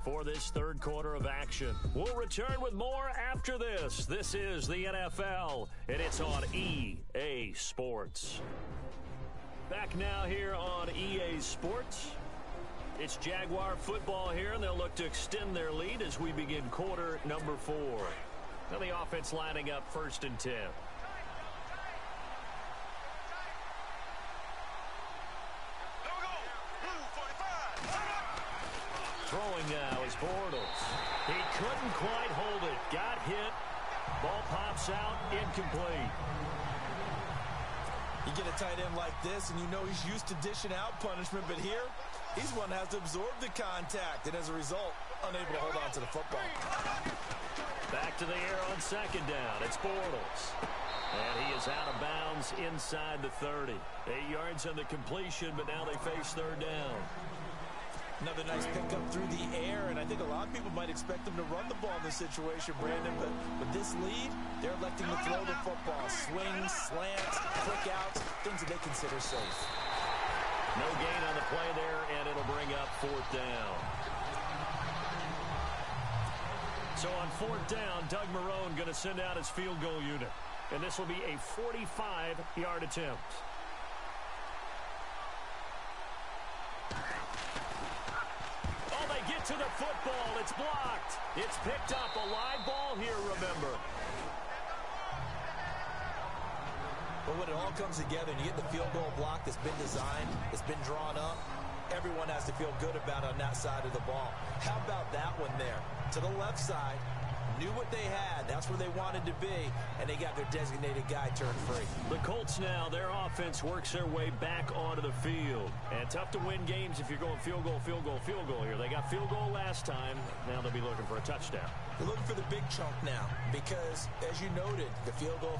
for this 3rd quarter of action. We'll return with more after this. This is the NFL, and it's on EA Sports. Back now here on EA Sports. It's Jaguar football here, and they'll look to extend their lead as we begin quarter number 4. Now the offense lining up 1st and 10. Throwing now is Bortles. He couldn't quite hold it. Got hit. Ball pops out. Incomplete. You get a tight end like this, and you know he's used to dishing out punishment, but here, he's one that has to absorb the contact, and as a result, unable to hold on to the football. Back to the air on 2nd down. It's Bortles. And he is out of bounds inside the 30. 8 yards on the completion, but now they face 3rd down. Another nice pickup through the air, and I think a lot of people might expect them to run the ball in this situation, Brandon, but with this lead, they're electing to throw the football. Swings, slants, quick outs, things that they consider safe. No gain on the play there, and it'll bring up 4th down. So on 4th down, Doug Marrone going to send out his field goal unit, and this will be a 45-yard attempt. To the football, it's blocked. It's picked up, a live ball here, remember. But when it all comes together and you get the field goal block that's been designed, that's been drawn up, everyone has to feel good about it on that side of the ball. How about that one there? To the left side, knew what they had. That's where they wanted to be, and they got their designated guy turned free. The Colts now, their offense works their way back onto the field. And tough to win games if you're going field goal, field goal, field goal here. They got field goal last time. Now they'll be looking for a touchdown. They're looking for the big chunk now because, as you noted, the field goal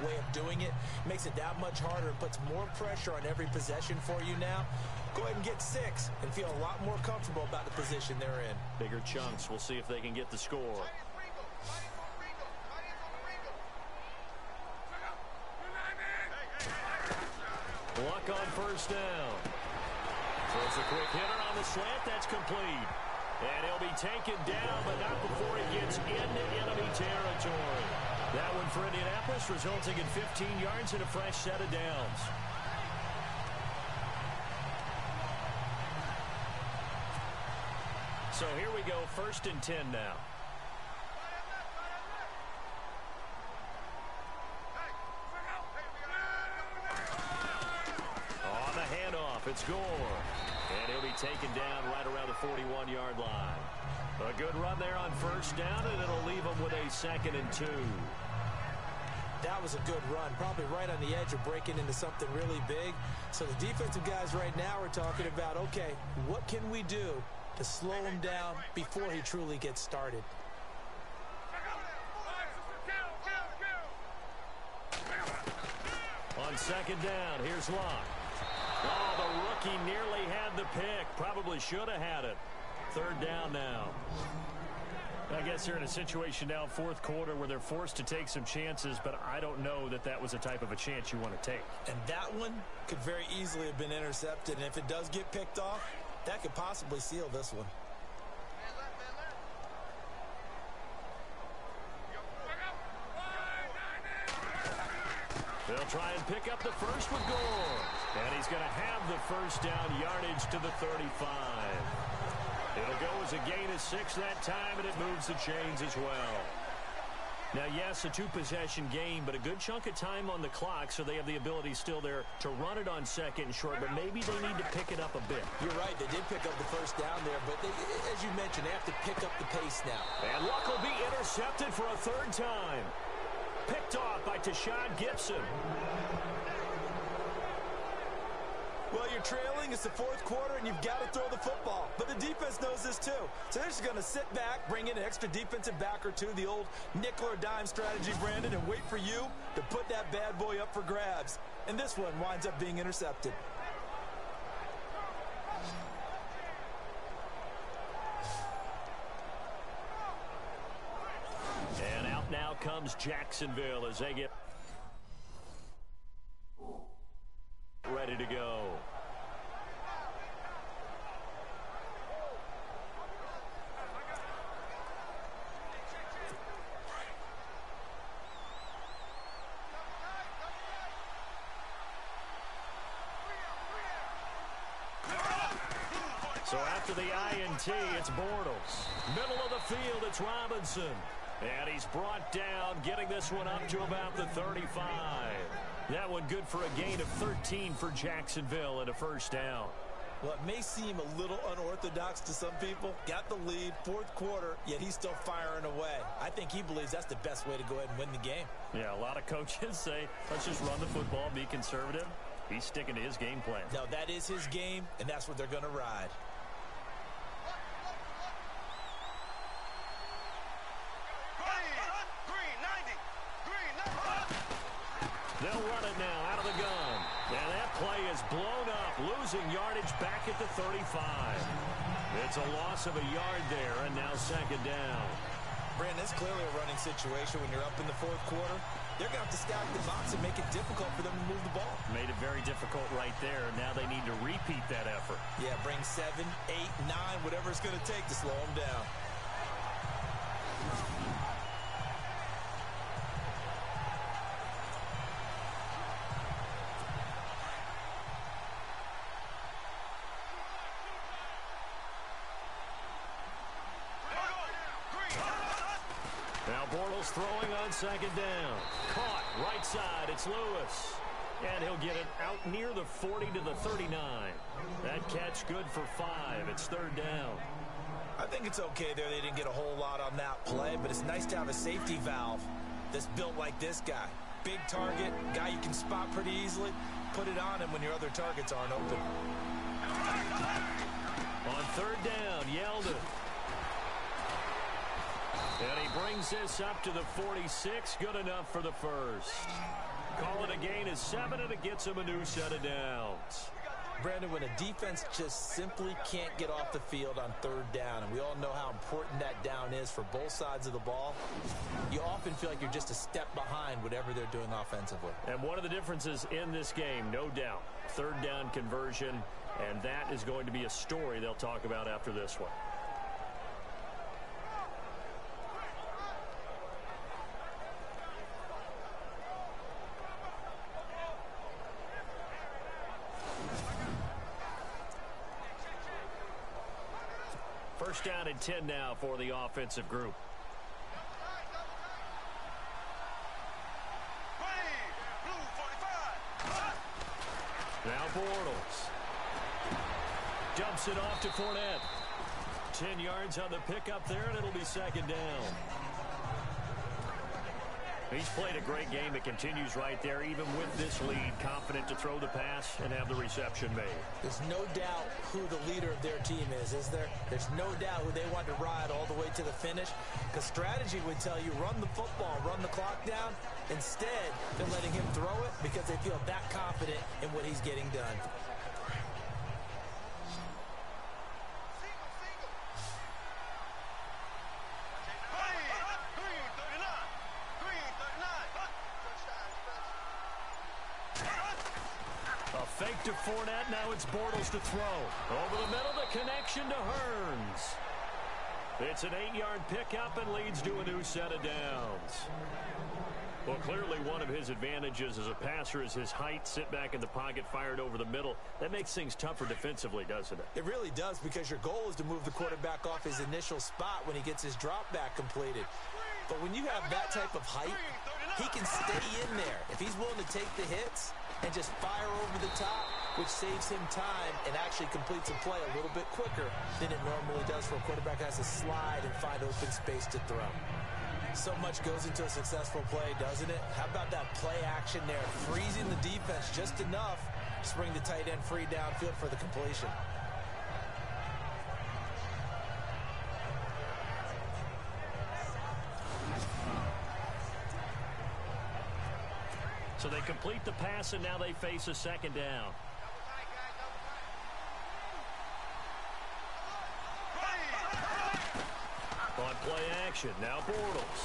way of doing it makes it that much harder and puts more pressure on every possession for you now. Go ahead and get 6 and feel a lot more comfortable about the position they're in. Bigger chunks. We'll see if they can get the score. Luck on first down. Throws a quick hitter on the slant. That's complete. And he'll be taken down, but not before he gets into enemy territory. That one for Indianapolis, resulting in 15 yards and a fresh set of downs. So here we go, 1st and 10 now. On the handoff, it's Gore. And he'll be taken down right around the 41-yard line. A good run there on 1st down, and it'll leave them with a 2nd and 2. That was a good run, probably right on the edge of breaking into something really big. So the defensive guys right now are talking about, okay, what can we do to slow him down before he truly gets started? On 2nd down, here's Locke. Oh, the rookie nearly had the pick. Probably should have had it. 3rd down now. I guess they're in a situation now, 4th quarter, where they're forced to take some chances, but I don't know that that was the type of a chance you want to take. And that one could very easily have been intercepted, and if it does get picked off, that could possibly seal this one. They'll try and pick up the first with Gore. And he's going to have the 1st down, yardage to the 35. It'll go as a gain of 6 that time, and it moves the chains as well. Now, yes, a 2-possession game, but a good chunk of time on the clock, so they have the ability still there to run it on 2nd and short, but maybe they need to pick it up a bit. You're right, they did pick up the 1st down there, but they, as you mentioned, they have to pick up the pace now. And Luck will be intercepted for a 3rd time. Picked off by Tashawn Gibson. Well, you're trailing. It's the 4th quarter, and you've got to throw the football. But the defense knows this, too. So they're just going to sit back, bring in an extra defensive back or two, the old nickel or dime strategy, Brandon, and wait for you to put that bad boy up for grabs. And this one winds up being intercepted. And out now comes Jacksonville as they get ready to go. So after the INT, it's Bortles. Middle of the field, it's Robinson. And he's brought down, getting this one up to about the 35. That one good for a gain of 13 for Jacksonville and a 1st down. Well, it may seem a little unorthodox to some people. Got the lead, 4th quarter, yet he's still firing away. I think he believes that's the best way to go ahead and win the game. Yeah, a lot of coaches say, let's just run the football, be conservative. He's sticking to his game plan. No, that is his game, and that's what they're going to ride. They'll run it now out of the gun. And that play is blown up, losing yardage back at the 35. It's a loss of a yard there, and now 2nd down. Brandon, it's clearly a running situation when you're up in the 4th quarter. They're going to have to stack the box and make it difficult for them to move the ball. Made it very difficult right there. Now they need to repeat that effort. Yeah, bring 7, 8, 9, whatever it's going to take to slow them down. Now Bortles throwing on 2nd down. Caught right side. It's Lewis. And he'll get it out near the 40 to the 39. That catch good for 5. It's 3rd down. I think it's okay there. They didn't get a whole lot on that play, but it's nice to have a safety valve that's built like this guy. Big target, guy you can spot pretty easily. Put it on him when your other targets aren't open. On 3rd down, Yeldon. And he brings this up to the 46. Good enough for the 1st. Call it a gain of 7, and it gets him a new set of downs. Brandon, when a defense just simply can't get off the field on 3rd down, and we all know how important that down is for both sides of the ball, you often feel like you're just a step behind whatever they're doing offensively. And one of the differences in this game, no doubt, 3rd down conversion, and that is going to be a story they'll talk about after this one. First down and 10 now for the offensive group. Now Bortles. Dumps it off to Fournette. 10 yards on the pickup there, and it'll be second down. He's played a great game. It continues right there, even with this lead. Confident to throw the pass and have the reception made. There's no doubt who the leader of their team is there? There's no doubt who they want to ride all the way to the finish. Because strategy would tell you run the football, run the clock down. Instead, they're letting him throw it because they feel that confident in what he's getting done. Fake to Fournette. Now it's Bortles to throw. Over the middle, the connection to Hearns. It's an 8-yard pickup and leads to a new set of downs. Well, clearly one of his advantages as a passer is his height. Sit back in the pocket, fired over the middle. That makes things tougher defensively, doesn't it? It really does, because your goal is to move the quarterback off his initial spot when he gets his drop back completed. But when you have that type of height, he can stay in there. If he's willing to take the hits and just fire over the top, which saves him time and actually completes a play a little bit quicker than it normally does for a quarterback who has to slide and find open space to throw. So much goes into a successful play, doesn't it? How about that play action there, freezing the defense just enough to bring the tight end free downfield for the completion. So they complete the pass, and now they face a second down. On play action, now Bortles.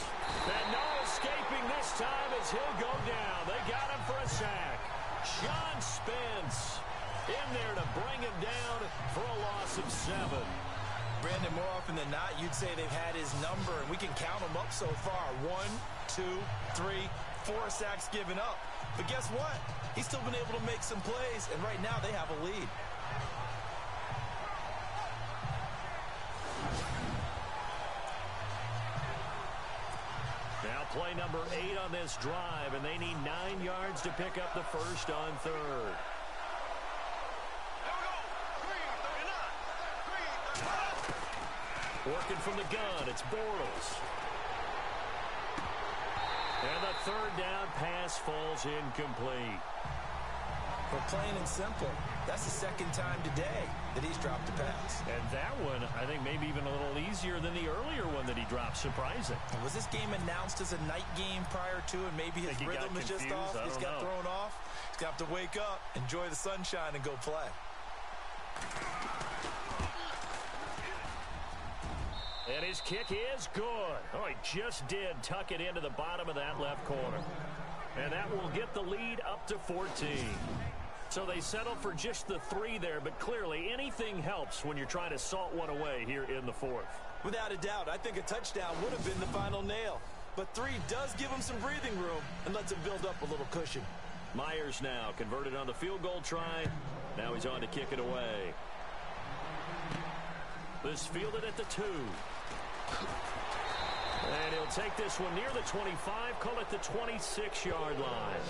And no escaping this time as he'll go down. They got him for a sack. John Spence in there to bring him down for a loss of 7. Brandon, more often than not, you'd say they've had his number, and we can count them up so far. 1, 2, 3, 4 sacks given up. But guess what? He's still been able to make some plays, and right now they have a lead. Now play number 8 on this drive, and they need 9 yards to pick up the first on third. Working from the gun, it's Bortles. And the third down pass falls incomplete. But plain and simple, that's the second time today that he's dropped a pass. And that one, I think, maybe even a little easier than the earlier one that he dropped. Surprising. Was this game announced as a night game prior to, and maybe his rhythm is just off? He's got thrown off. He's got to wake up, enjoy the sunshine, and go play. And his kick is good. Oh, he just did tuck it into the bottom of that left corner. And that will get the lead up to 14. So they settle for just the 3 there, but clearly anything helps when you're trying to salt one away here in the fourth. Without a doubt, I think a touchdown would have been the final nail. But 3 does give him some breathing room and lets him build up a little cushion. Myers now converted on the field goal try. Now he's on to kick it away. This fielded at the 2. And he'll take this one near the 25, call it the 26-yard line.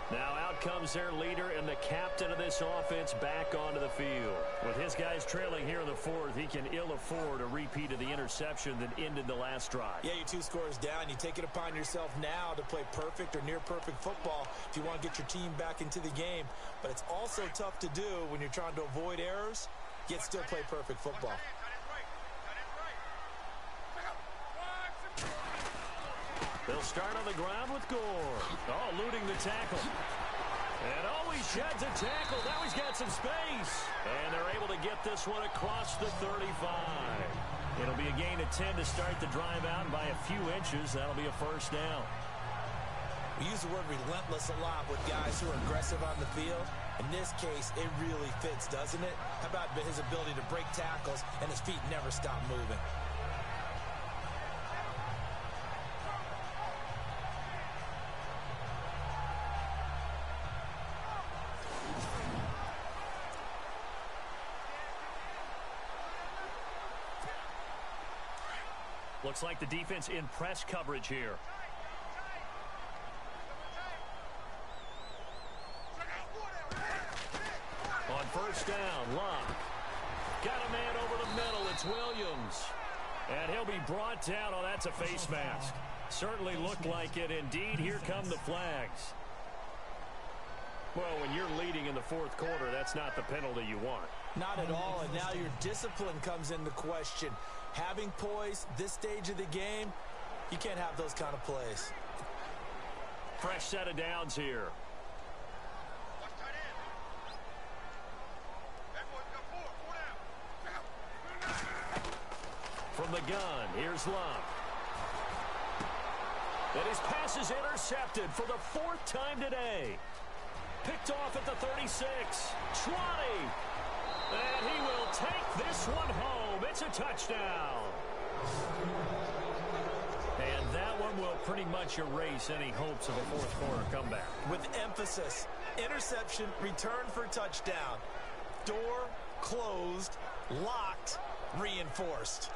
Now out comes their leader and the captain of this offense back onto the field. With his guys trailing here in the fourth, he can ill afford a repeat of the interception that ended the last drive. Yeah, you're 2 scores down. You take it upon yourself now to play perfect or near perfect football if you want to get your team back into the game. But it's also tough to do when you're trying to avoid errors, yet still play perfect football. They'll start on the ground with Gore. Oh, eluding the tackle. And oh, he sheds a tackle. Now he's got some space. And they're able to get this one across the 35. It'll be a gain of 10 to start the drive out, and by a few inches, that'll be a first down. We use the word relentless a lot with guys who are aggressive on the field. In this case, it really fits, doesn't it? How about his ability to break tackles and his feet never stop moving? Looks like the defense in press coverage here. On first down, Locke. Got a man over the middle. It's Williams. And he'll be brought down. Oh, that's a face mask. Certainly looked like it. Indeed, here come the flags. Well, when you're leading in the fourth quarter, that's not the penalty you want. Not at all, and now your discipline comes into question. Having poise this stage of the game, you can't have those kind of plays. Fresh set of downs here. From the gun, here's Love. And his pass is intercepted for the fourth time today. Picked off at the 36. Schwani. And he will take this one home. It's a touchdown. And that one will pretty much erase any hopes of a fourth quarter comeback. With emphasis, interception, return for touchdown. Door closed, locked, reinforced.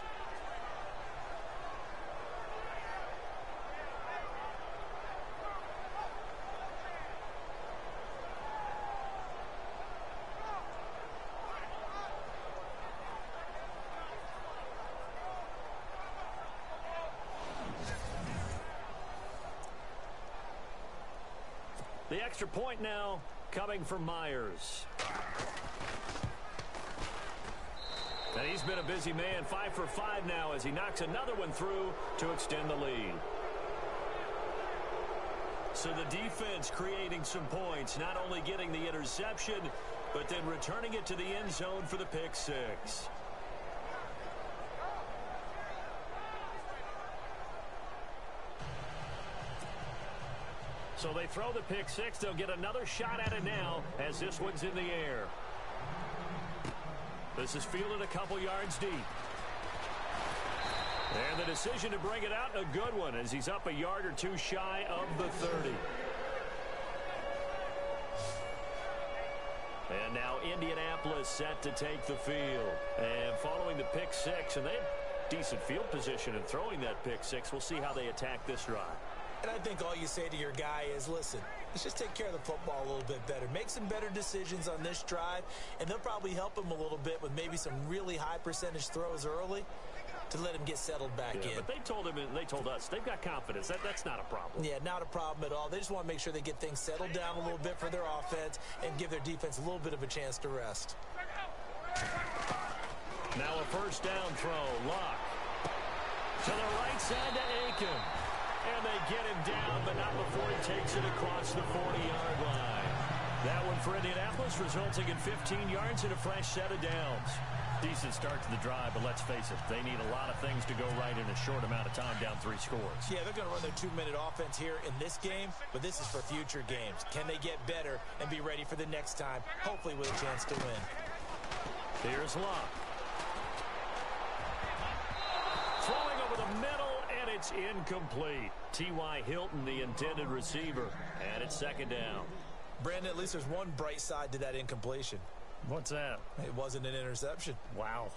The extra point now coming from Myers. And he's been a busy man, 5 for 5 now as he knocks another one through to extend the lead. So the defense creating some points, not only getting the interception, but then returning it to the end zone for the pick six. So they throw the pick six. They'll get another shot at it now as this one's in the air. This is fielded a couple yards deep. And the decision to bring it out, a good one, as he's up a yard or two shy of the 30. And now Indianapolis set to take the field. And following the pick six, and they have decent field position in throwing that pick six. We'll see how they attack this drive. And I think all you say to your guy is, listen, let's just take care of the football a little bit better. Make some better decisions on this drive, and they'll probably help him a little bit with maybe some really high percentage throws early to let him get settled back in. But they told him and they told us they've got confidence. That's not a problem. Yeah, not a problem at all. They just want to make sure they get things settled down a little bit for their offense and give their defense a little bit of a chance to rest. Now a first down throw. Locke to the right side to Aiken. And they get him down, but not before he takes it across the 40-yard line. That one for Indianapolis, resulting in 15 yards and a fresh set of downs. Decent start to the drive, but let's face it, they need a lot of things to go right in a short amount of time, down 3 scores. Yeah, they're going to run their 2-minute offense here in this game, but this is for future games. Can they get better and be ready for the next time, hopefully with a chance to win? Here's Locke. Throwing over the middle. And it's incomplete. T.Y. Hilton, the intended receiver. And it's second down. Brandon, at least there's one bright side to that incompletion. What's that? It wasn't an interception. Wow.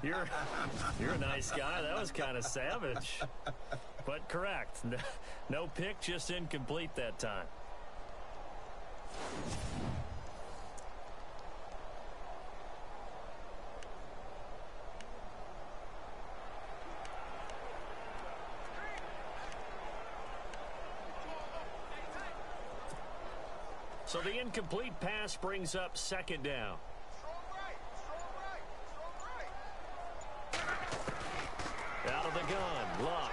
You're a nice guy. That was kind of savage. But correct. No pick, just incomplete that time. So the incomplete pass brings up second down. Out of the gun, Locke.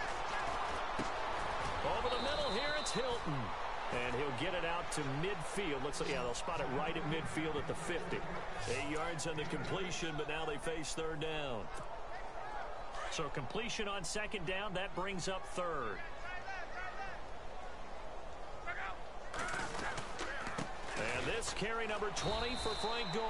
Over the middle here, it's Hilton. And he'll get it out to midfield. Looks like, yeah, they'll spot it right at midfield at the 50. 8 yards on the completion, but now they face third down. So completion on second down, that brings up third. And this carry number 20 for Frank Gore.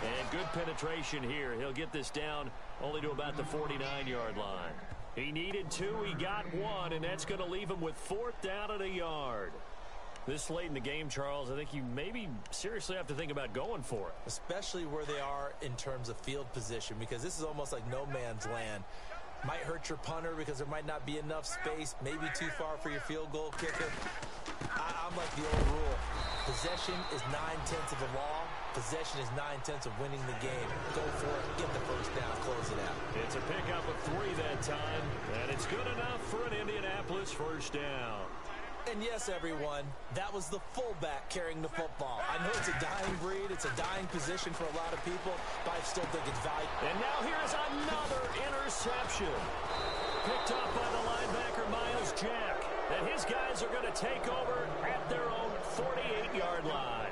And good penetration here. He'll get this down only to about the 49-yard line. He needed 2. He got 1, and that's going to leave him with 4th down at a yard. This late in the game, Charles, I think you maybe seriously have to think about going for it. Especially where they are in terms of field position, because this is almost like no man's land. Might hurt your punter because there might not be enough space, maybe too far for your field goal kicker. I'm like the old rule. Possession is 9/10 of the law. Possession is 9/10 of winning the game. Go for it. Get the first down. Close it out. It's a pickup of 3 that time, and it's good enough for an Indianapolis first down. And yes, everyone, that was the fullback carrying the football. I know it's a dying breed. It's a dying position for a lot of people, but I still think it's valuable. And now here's another interception. Picked up by the linebacker, Miles Jack. And his guys are going to take over at their own 48-yard line.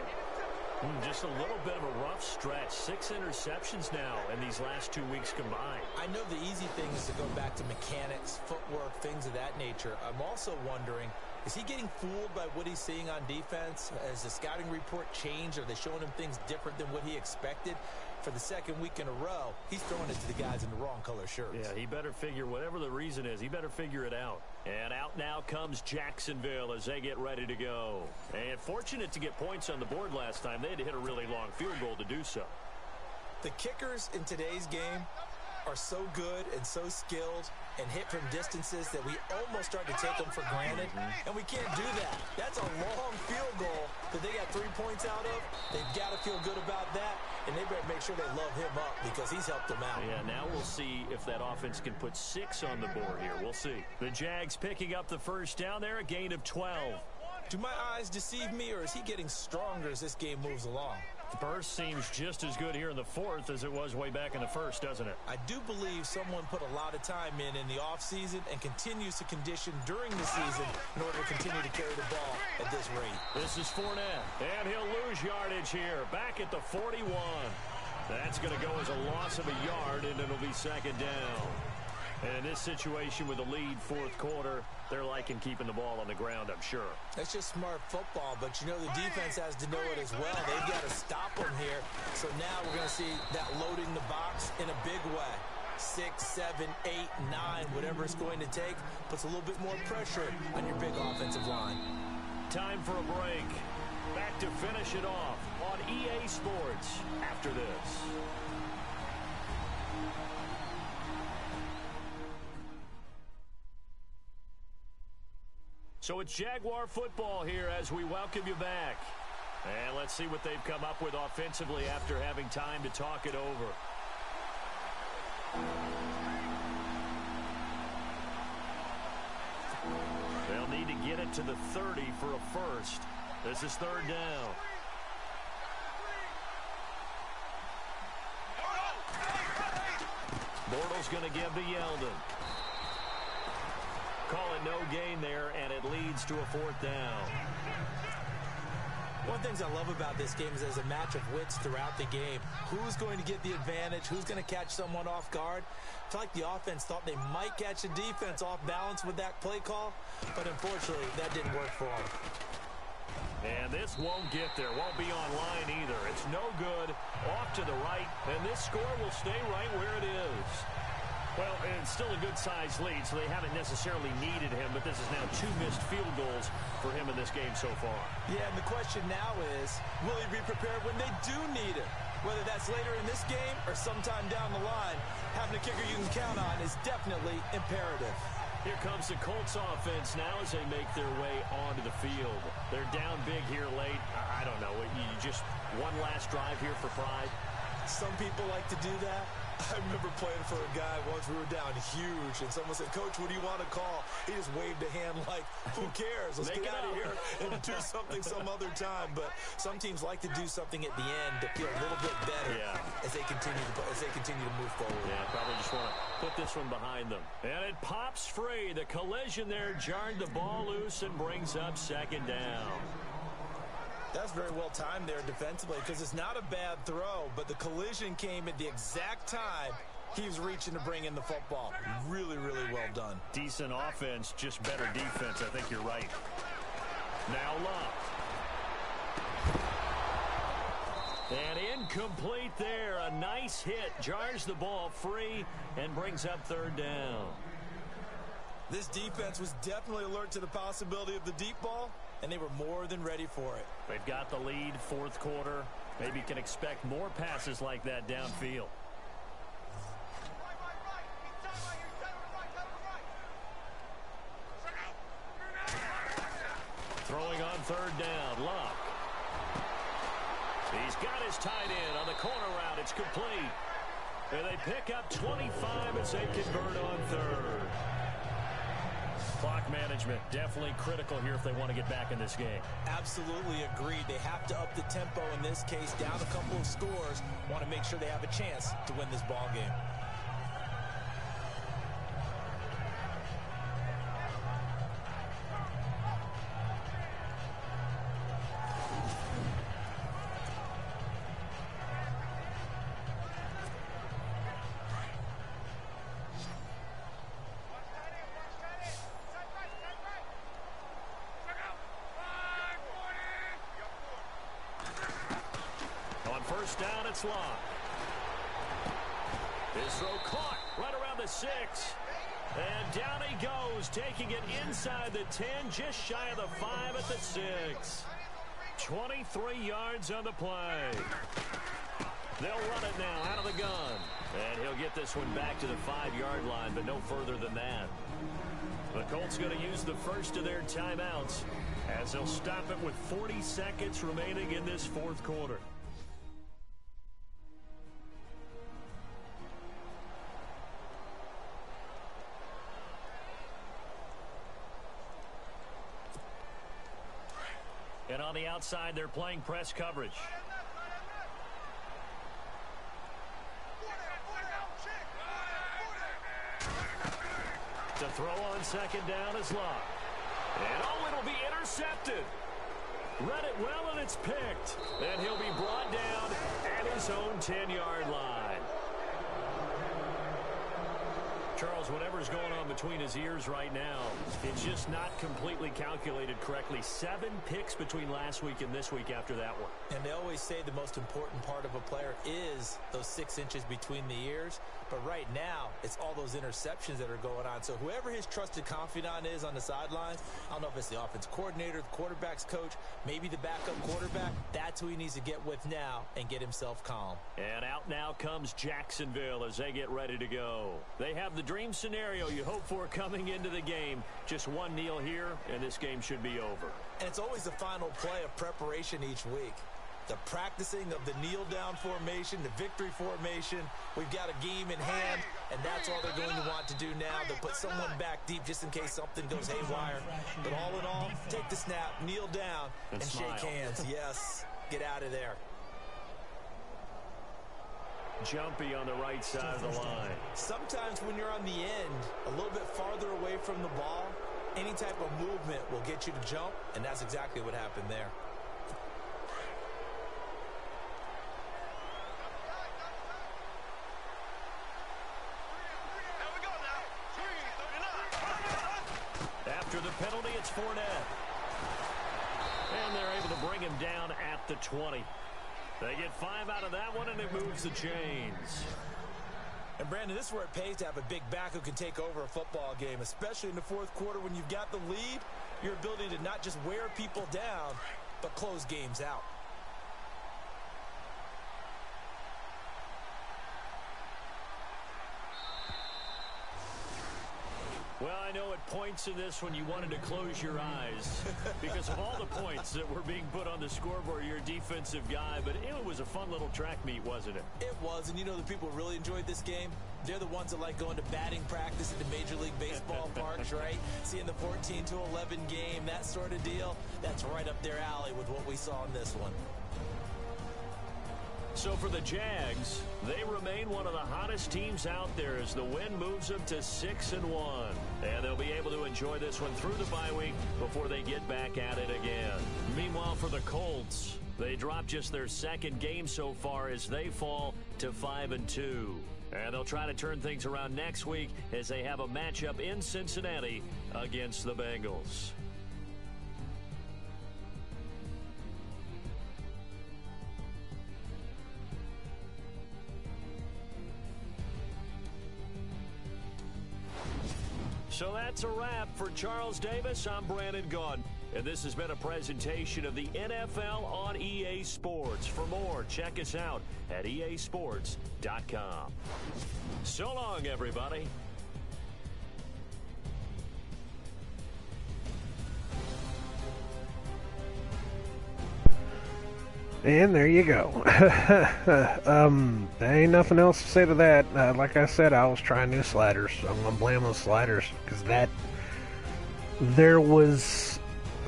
Just a little bit of a rough stretch. 6 interceptions now in these last 2 weeks combined. I know the easy thing is to go back to mechanics, footwork, things of that nature. I'm also wondering, is he getting fooled by what he's seeing on defense? Has the scouting report changed? Are they showing him things different than what he expected? For the second week in a row, he's throwing it to the guys in the wrong color shirts. Yeah, he better figure, whatever the reason is, he better figure it out. And out now comes Jacksonville as they get ready to go. And fortunate to get points on the board last time. They had to hit a really long field goal to do so. The kickers in today's game are so good and so skilled and hit from distances that we almost start to take them for granted, and we can't do that. That's a long field goal that they got 3 points out of. They've got to feel good about that, and they better make sure they love him up because he's helped them out. Yeah, now we'll see if that offense can put 6 on the board here. We'll see. The Jags picking up the first down there, a gain of 12. Do my eyes deceive me, or is he getting stronger as this game moves along? The burst seems just as good here in the fourth as it was way back in the first, doesn't it? I do believe someone put a lot of time in the offseason and continues to condition during the season in order to continue to carry the ball at this rate. This is Fournette, and he'll lose yardage here, back at the 41. That's going to go as a loss of a yard, and it'll be second down. And in this situation with the lead fourth quarter, they're liking keeping the ball on the ground, I'm sure. That's just smart football, but you know the defense has to know it as well. They've got to stop them here. So now we're going to see that loading the box in a big way. 6, 7, 8, 9, whatever it's going to take, puts a little bit more pressure on your big offensive line. Time for a break. Back to finish it off on EA Sports after this. So it's Jaguar football here as we welcome you back. And let's see what they've come up with offensively after having time to talk it over. They'll need to get it to the 30 for a first. This is third down. Bortles going to give to Yeldon. Call it no gain there, and it leads to a fourth down. One of the things I love about this game is there's a match of wits throughout the game. Who's going to get the advantage? Who's going to catch someone off guard? I feel like the offense thought they might catch the defense off balance with that play call, but unfortunately, that didn't work for them. And this won't get there. Won't be online either. It's no good. Off to the right, and this score will stay right where it is. Well, it's still a good-sized lead, so they haven't necessarily needed him, but this is now 2 missed field goals for him in this game so far. Yeah, and the question now is, will he be prepared when they do need him? Whether that's later in this game or sometime down the line, having a kicker you can count on is definitely imperative. Here comes the Colts offense now as they make their way onto the field. They're down big here late. I don't know. You just one last drive here for pride. Some people like to do that. I remember playing for a guy once. We were down huge, and someone said, "Coach, what do you want to call?" He just waved a hand like, "Who cares? Let's get out of here and do something some other time." But some teams like to do something at the end to feel a little bit better as they continue to move forward. Yeah, probably just want to put this one behind them. And it pops free. The collision there jarred the ball loose and brings up second down. That's very well timed there defensively because it's not a bad throw, but the collision came at the exact time he was reaching to bring in the football. Really, really well done. Decent offense, just better defense. I think you're right. Now Love. And incomplete there. A nice hit. Jars the ball free and brings up third down. This defense was definitely alert to the possibility of the deep ball, and they were more than ready for it. They've got the lead, fourth quarter. Maybe can expect more passes like that downfield. tight end on the corner route. It's complete. And they pick up 25 as they convert on third. Clock management, definitely critical here if they want to get back in this game. Absolutely agreed. They have to up the tempo in this case, down a couple of scores. Want to make sure they have a chance to win this ball game. First down, it's locked. His throw caught right around the 6. And down he goes, taking it inside the 10, just shy of the 5 at the 6. 23 yards on the play. They'll run it now out of the gun. And he'll get this one back to the 5-yard line, but no further than that. The Colts going to use the first of their timeouts as they'll stop it with 40 seconds remaining in this fourth quarter. And on the outside, they're playing press coverage. The throw on second down is locked. And oh, it'll be intercepted. Read it well, and it's picked. And he'll be brought down at his own 10-yard line. Charles, whatever's going on between his ears right now, it's just not completely calculated correctly. 7 picks between last week and this week after that one. And they always say the most important part of a player is those 6 inches between the ears. But right now, it's all those interceptions that are going on. So whoever his trusted confidant is on the sidelines, I don't know if it's the offense coordinator, the quarterback's coach, maybe the backup quarterback, that's who he needs to get with now and get himself calm. And out now comes Jacksonville as they get ready to go. They have the dream scenario you hope for coming into the game. Just one kneel here, and this game should be over. And it's always the final play of preparation each week. The practicing of the kneel-down formation, the victory formation. We've got a game in hand, and that's all they're going to want to do now. They'll put someone back deep just in case something goes haywire. But all in all, take the snap, kneel down, and shake hands. Yes, get out of there. Jumpy on the right side of the line. Sometimes when you're on the end, a little bit farther away from the ball, any type of movement will get you to jump, and that's exactly what happened there. After the penalty, it's Fournette. And they're able to bring him down at the 20. They get 5 out of that one, and it moves the chains. And, Brandon, this is where it pays to have a big back who can take over a football game, especially in the fourth quarter when you've got the lead, your ability to not just wear people down, but close games out. Well, I know at points in this when you wanted to close your eyes because of all the points that were being put on the scoreboard. You're a defensive guy, but it was a fun little track meet, wasn't it? It was, and you know the people who really enjoyed this game? They're the ones that like going to batting practice at the Major League Baseball parks, right? Seeing the 14-11 game, that sort of deal. That's right up their alley with what we saw in this one. So for the Jags, they remain one of the hottest teams out there as the win moves them to 6-1. And they'll be able to enjoy this one through the bye week before they get back at it again. Meanwhile, for the Colts, they dropped just their second game so far as they fall to 5-2. And they'll try to turn things around next week as they have a matchup in Cincinnati against the Bengals. So that's a wrap. For Charles Davis, I'm Brandon Gaudin. And this has been a presentation of the NFL on EA Sports. For more, check us out at easports.com. So long, everybody. And there you go. There ain't nothing else to say to that. Like I said, I was trying new sliders. I'm gonna blame those sliders because there was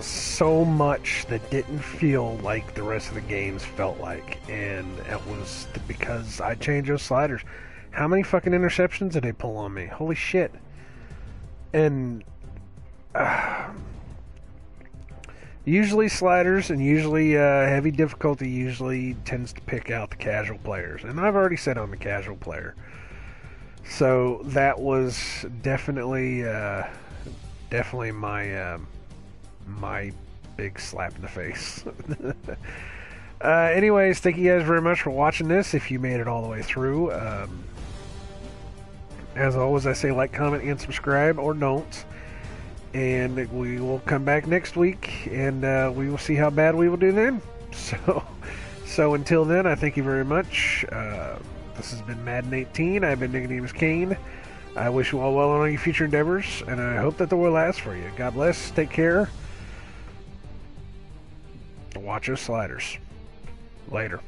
so much that didn't feel like the rest of the games felt like, and it was because I changed those sliders. How many fucking interceptions did they pull on me? Holy shit! And usually sliders and usually heavy difficulty usually tends to pick out the casual players, and I've already said I'm a casual player, so that was definitely my big slap in the face. Anyways, thank you guys very much for watching this. If you made it all the way through, as always, I say like, comment, and subscribe, or don't. And we will come back next week, and we will see how bad we will do then. So until then, I thank you very much. This has been Madden 18. I've been nicodemoscain. I wish you all well on all your future endeavors, and I hope that the world lasts for you. God bless. Take care. Watch those sliders. Later.